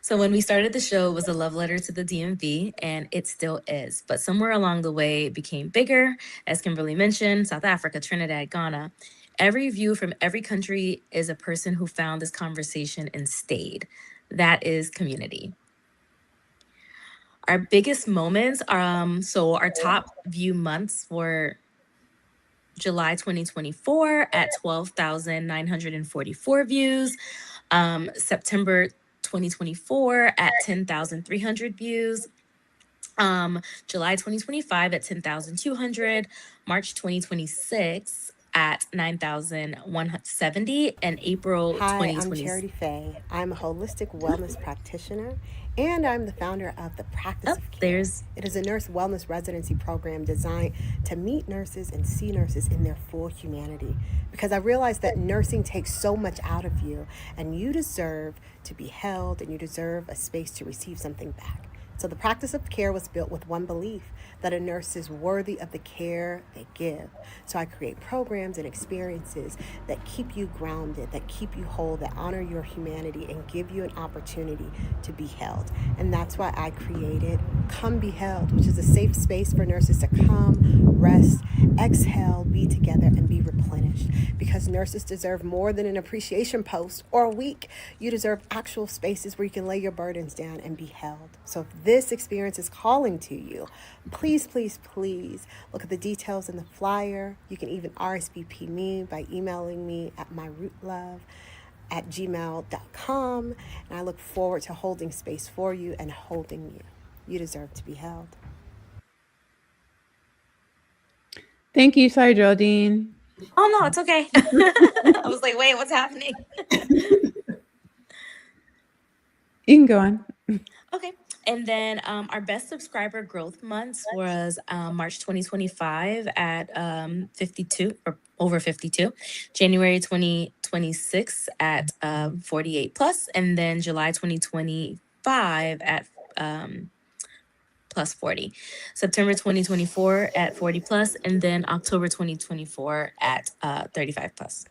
So when we started the show, it was a love letter to the DMV, and it still is. But somewhere along the way, it became bigger, as Kimberly mentioned, South Africa, Trinidad, Ghana. Every view from every country is a person who found this conversation and stayed. That is community. Our biggest moments, so our top view months were July 2024 at 12,944 views. September 2024 at 10,300 views. July 2025 at 10,200. March 2026 at 9,170. And April Hi, I'm 2020. Charity Faye. I'm a holistic wellness practitioner and I'm the founder of the Practice Oh, of Care. there's It is a nurse wellness residency program designed to meet nurses and see nurses in their full humanity. Because I realize that nursing takes so much out of you, and you deserve to be held and you deserve a space to receive something back. So the Practice of Care was built with one belief, that a nurse is worthy of the care they give. So I create programs and experiences that keep you grounded, that keep you whole, that honor your humanity and give you an opportunity to be held. And that's why I created Come Be Held, which is a safe space for nurses to come, rest, exhale, be together, and be replenished. Because nurses deserve more than an appreciation post or a week. You deserve actual spaces where you can lay your burdens down and be held. So if this experience is calling to you, please, please, please look at the details in the flyer. You can even RSVP me by emailing me at myrootlove@gmail.com. And I look forward to holding space for you and holding you. You deserve to be held. Thank you, sorry, Geraldine. Oh no, it's okay. I was like, wait, what's happening? You can go on. Okay. And then our best subscriber growth months was March 2025 at 52 or over 52, January 2026 at 48 plus, and then July 2025 at plus 40, September 2024 at 40 plus, and then October 2024 at 35 plus.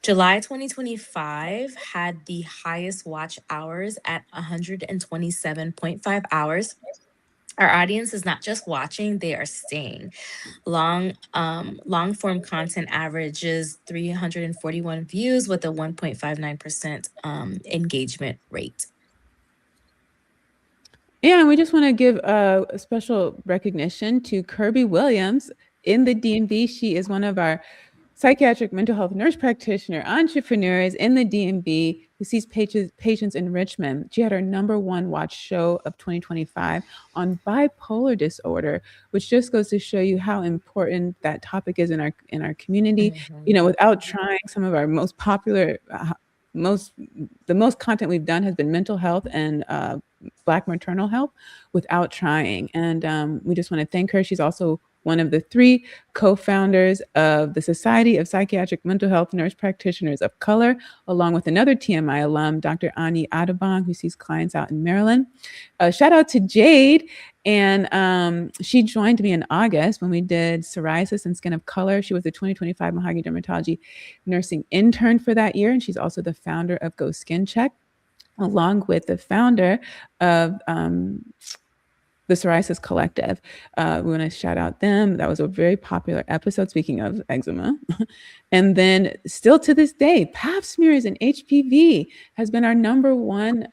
July 2025 had the highest watch hours at 127.5 hours. Our audience is not just watching, they are staying. Long form content averages 341 views with a 1.59% engagement rate. Yeah, and we just want to give a special recognition to Kirby Williams in the DMV. She is one of our psychiatric mental health nurse practitioner entrepreneurs in the DMV who sees patients in Richmond. She had her #1 watch show of 2025 on bipolar disorder, which just goes to show you how important that topic is in our community. Mhm. You know, without trying some of our most popular most the most content we've done has been mental health and Black maternal health without trying. And we just want to thank her. She's also one of the 3 co-founders of the Society of Psychiatric Mental Health Nurse Practitioners of Color, along with another TMI alum, Dr. Ani Adabong, who sees clients out in Maryland. Shout out to Jade. And she joined me in August when we did psoriasis and skin of color. She was the 2025 Mahogany Dermatology nursing intern for that year. And she's also the founder of Go Skin Check, along with the founder of the Psoriasis Collective. We want to shout out them. That was a very popular episode, speaking of eczema. And then still to this day, pap smears and HPV has been our number 1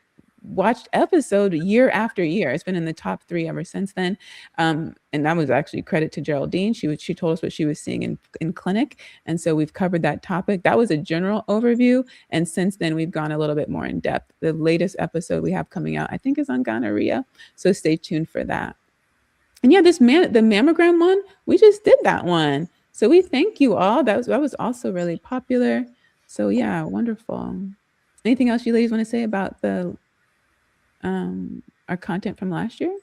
watched episode year after year. It's been in the top 3 ever since then. And that was actually credit to Geraldine. She told us what she was seeing in clinic. And so we've covered that topic. That was a general overview. And since then, we've gone a little bit more in depth. The latest episode we have coming out, I think, is on gonorrhea. So stay tuned for that. And yeah, the mammogram one, we just did that one. So we thank you all. That was also really popular. So yeah, wonderful. Anything else you ladies want to say about our content from last year?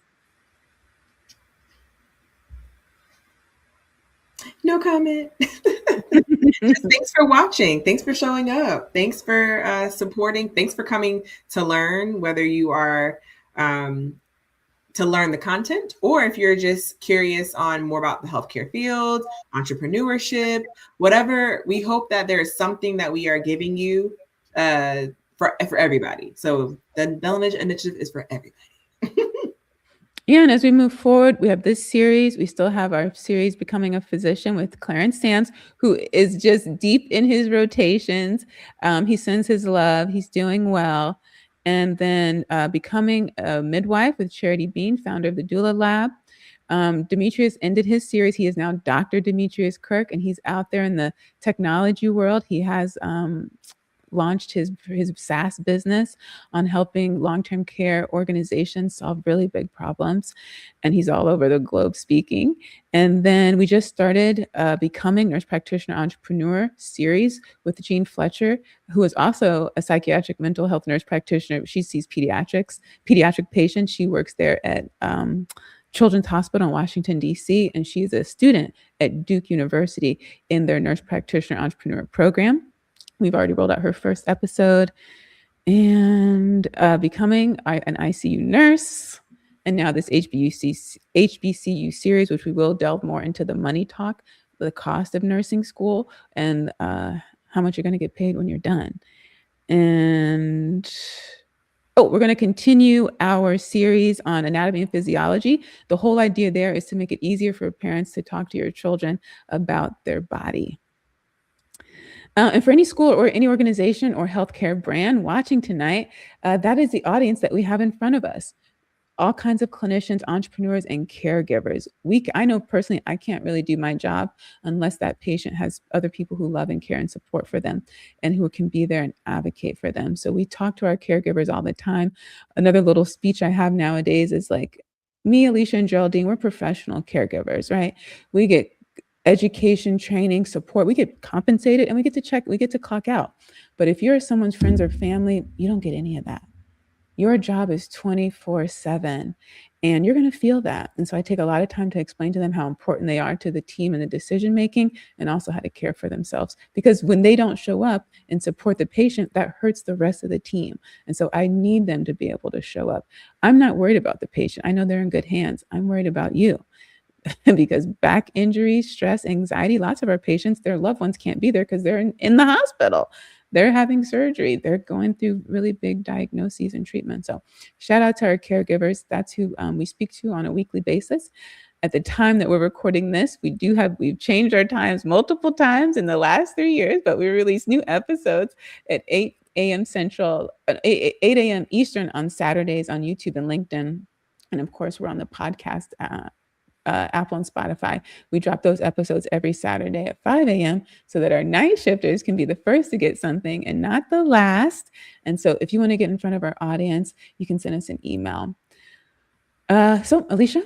No comment. Just thanks for watching. Thanks for showing up. Thanks for supporting. Thanks for coming to learn, whether you are to learn the content, or if you're just curious on more about the healthcare field, entrepreneurship, whatever. We hope that there is something that we are giving you for everybody. So the Melanin Initiative is for everybody. Yeah, and as we move forward, we have this series. We still have our series Becoming a Physician with Clarence Sands, who is just deep in his rotations. He sends his love. He's doing well. And then Becoming a Midwife with Charity Bean, founder of the Doula Lab. Demetrius ended his series. He is now Dr. Demetrius Kirk, and he's out there in the technology world. He has launched his SaaS business on helping long-term care organizations solve really big problems. And he's all over the globe speaking. And then we just started Becoming Nurse Practitioner Entrepreneur series with Jean Fletcher, who is also a psychiatric mental health nurse practitioner. She sees pediatric patients. She works there at Children's Hospital in Washington, D.C., and she's a student at Duke University in their nurse practitioner entrepreneur program. We've already rolled out her first episode. And Becoming an ICU nurse. And now this HBCU series, which we will delve more into the money talk, the cost of nursing school, and how much you're going to get paid when you're done. And we're going to continue our series on anatomy and physiology. The whole idea there is to make it easier for parents to talk to your children about their body. And for any school or any organization or healthcare brand watching tonight, that is the audience that we have in front of us. All kinds of clinicians, entrepreneurs, and caregivers. I know personally, I can't really do my job unless that patient has other people who love and care and support for them and who can be there and advocate for them. So we talk to our caregivers all the time. Another little speech I have nowadays is like, me, Alicia, and Geraldine, we're professional caregivers, right? We get education, training, support. We get compensated and we get to clock out. But if you're someone's friends or family, you don't get any of that. Your job is 24/7 and you're going to feel that. And so I take a lot of time to explain to them how important they are to the team and the decision making, and also how to care for themselves. Because when they don't show up and support the patient, that hurts the rest of the team. And so I need them to be able to show up. I'm not worried about the patient. I know they're in good hands. I'm worried about you. Because back injuries, stress, anxiety, lots of our patients, their loved ones can't be there because they're in the hospital. They're having surgery. They're going through really big diagnoses and treatment. So shout out to our caregivers. That's who we speak to on a weekly basis. At the time that we're recording this, we've changed our times multiple times in the last 3 years, but we release new episodes at 8 a.m. Central, 8 a.m. Eastern on Saturdays on YouTube and LinkedIn. And of course, we're on the podcast Apple and Spotify. We drop those episodes every Saturday at 5 a.m. so that our night shifters can be the first to get something and not the last. And so if you want to get in front of our audience, you can send us an email. So Alicia?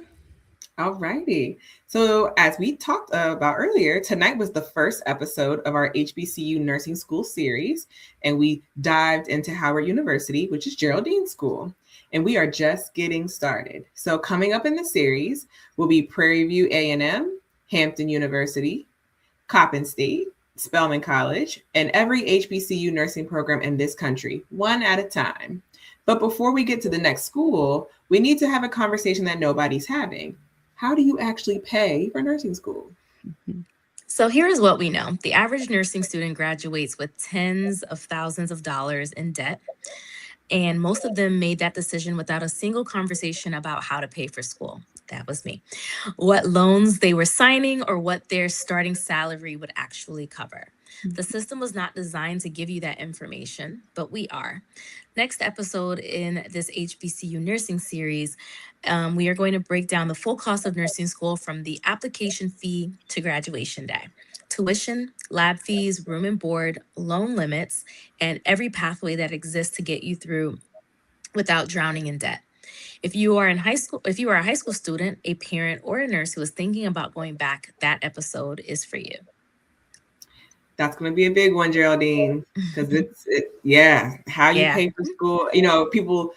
All righty. So, as we talked about earlier, tonight was the first episode of our HBCU Nursing School series, and we dived into Howard University, which is Geraldine's school, and we are just getting started. So, coming up in the series will be Prairie View A&M, Hampton University, Coppin State, Spelman College, and every HBCU nursing program in this country, one at a time. But before we get to the next school, we need to have a conversation that nobody's having. How do you actually pay for nursing school? So here's what we know. The average nursing student graduates with tens of thousands of dollars in debt. And most of them made that decision without a single conversation about how to pay for school. That was me. What loans they were signing or what their starting salary would actually cover. The system was not designed to give you that information, but we are. Next episode in this HBCU nursing series, we are going to break down the full cost of nursing school from the application fee to graduation day. Tuition, lab fees, room and board, loan limits, and every pathway that exists to get you through without drowning in debt. If you are a high school student, a parent, or a nurse who is thinking about going back, that episode is for you. That's going to be a big one, Geraldine, because how you pay for school. You know, people,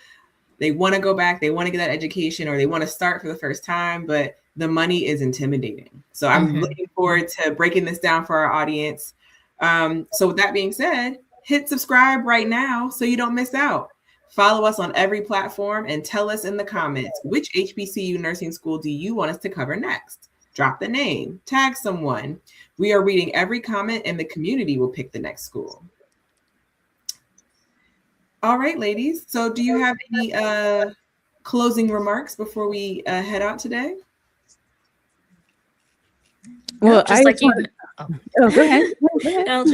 they want to go back, they want to get that education, or they want to start for the first time, but the money is intimidating. So I'm looking forward to breaking this down for our audience. So with that being said, hit subscribe right now so you don't miss out. Follow us on every platform and tell us in the comments, which HBCU nursing school do you want us to cover next? Drop the name, tag someone. We are reading every comment and the community will pick the next school. All right, ladies. So do you have any closing remarks before we head out today? Well, go ahead. Go ahead. No,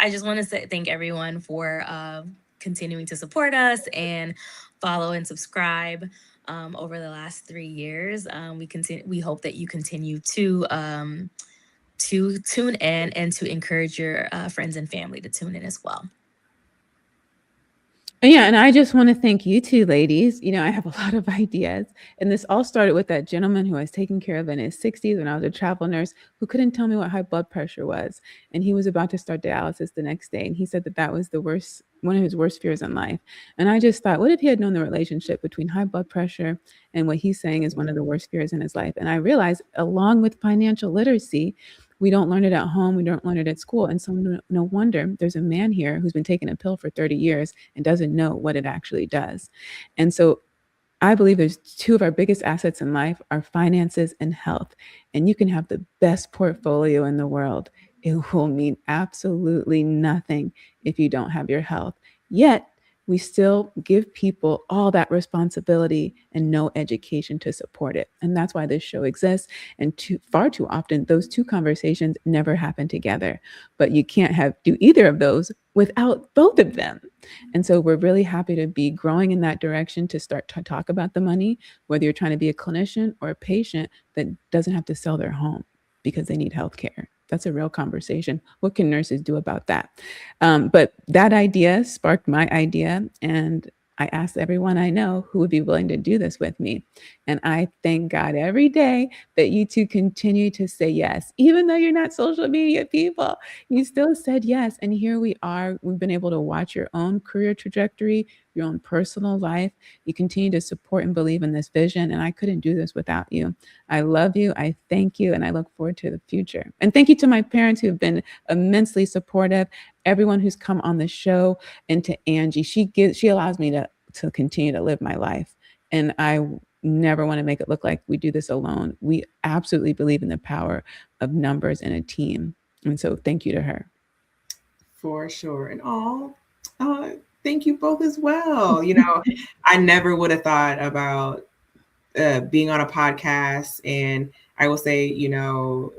I just want to say thank everyone for continuing to support us and follow and subscribe over the last 3 years. We hope that you continue to tune in and to encourage your friends and family to tune in as well. Yeah, and I just want to thank you two ladies. You know, I have a lot of ideas. And this all started with that gentleman who I was taking care of in his 60s when I was a travel nurse who couldn't tell me what high blood pressure was. And he was about to start dialysis the next day. And he said that was one of his worst fears in life. And I just thought, what if he had known the relationship between high blood pressure and what he's saying is one of the worst fears in his life? And I realized, along with financial literacy, we don't learn it at home. We don't learn it at school. And so no wonder there's a man here who's been taking a pill for 30 years and doesn't know what it actually does. And so I believe there's two of our biggest assets in life are finances and health. And you can have the best portfolio in the world. It will mean absolutely nothing if you don't have your health. Yet, we still give people all that responsibility and no education to support it. And that's why this show exists. And far too often, those two conversations never happen together. But you can't do either of those without both of them. And so we're really happy to be growing in that direction to start to talk about the money, whether you're trying to be a clinician or a patient that doesn't have to sell their home because they need healthcare. That's a real conversation. What can nurses do about that? But that idea sparked my idea. And I asked everyone I know who would be willing to do this with me. And I thank God every day that you two continue to say yes. Even though you're not social media people, you still said yes. And here we are. We've been able to watch your own career trajectory, your own personal life. You continue to support and believe in this vision. And I couldn't do this without you. I love you. I thank you. And I look forward to the future. And thank you to my parents who have been immensely supportive, everyone who's come on the show, and to Angie. She allows me to continue to live my life. And I never want to make it look like we do this alone. We absolutely believe in the power of numbers and a team. And so thank you to her. For sure. And thank you both as well. You know, I never would have thought about being on a podcast. And I will say, you know,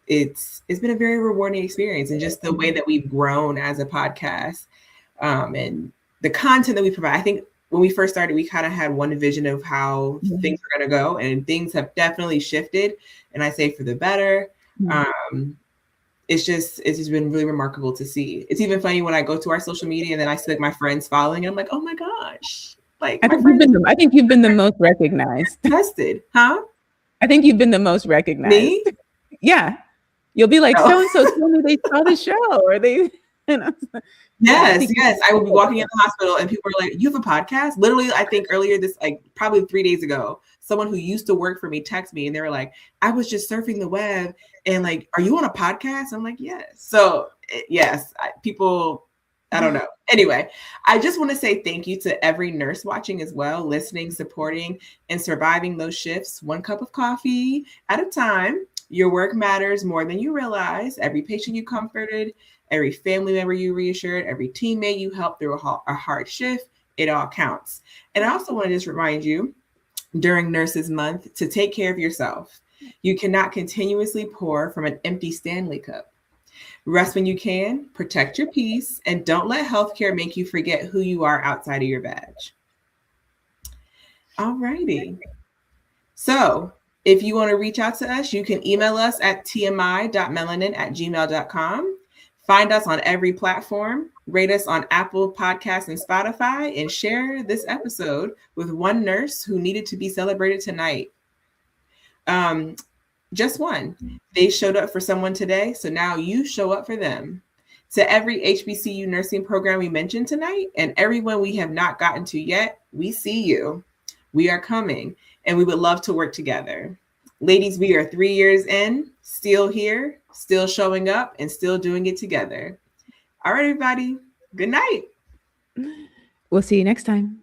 it's been a very rewarding experience, and just the way that we've grown as a podcast and the content that we provide. I think when we first started, we kind of had one vision of how things are going to go, and things have definitely shifted, and I say for the better. It's just been really remarkable to see. It's even funny when I go to our social media and then I see like my friends following, and I'm like, oh my gosh. Like, I think you've been the most recognized. Tested, huh? I think you've been the most recognized. Me? Yeah. You'll be like, No. so-and-so told me they saw the show, or they, Yes. I will be walking in the hospital and people are like, you have a podcast? Literally, I think earlier this, like probably 3 days ago, someone who used to work for me texted me and they were like, I was just surfing the web and like, are you on a podcast? I'm like, yes. So yes, people, I don't know. Anyway, I just want to say thank you to every nurse watching as well, listening, supporting, and surviving those shifts, 1 cup of coffee at a time. Your work matters more than you realize. Every patient you comforted, every family member you reassured, every teammate you helped through a hard shift, it all counts. And I also want to just remind you during Nurses Month to take care of yourself. You cannot continuously pour from an empty Stanley cup. Rest when you can, protect your peace, and don't let healthcare make you forget who you are outside of your badge. All righty. So if you want to reach out to us, you can email us at tmi.melanin@gmail.com. Find us on every platform, rate us on Apple Podcasts and Spotify, and share this episode with one nurse who needed to be celebrated tonight. Just one. They showed up for someone today, so now you show up for them. To every HBCU nursing program we mentioned tonight, and everyone we have not gotten to yet, we see you. We are coming, and we would love to work together. Ladies, we are 3 years in, still here, still showing up, and still doing it together. All right, everybody. Good night. We'll see you next time.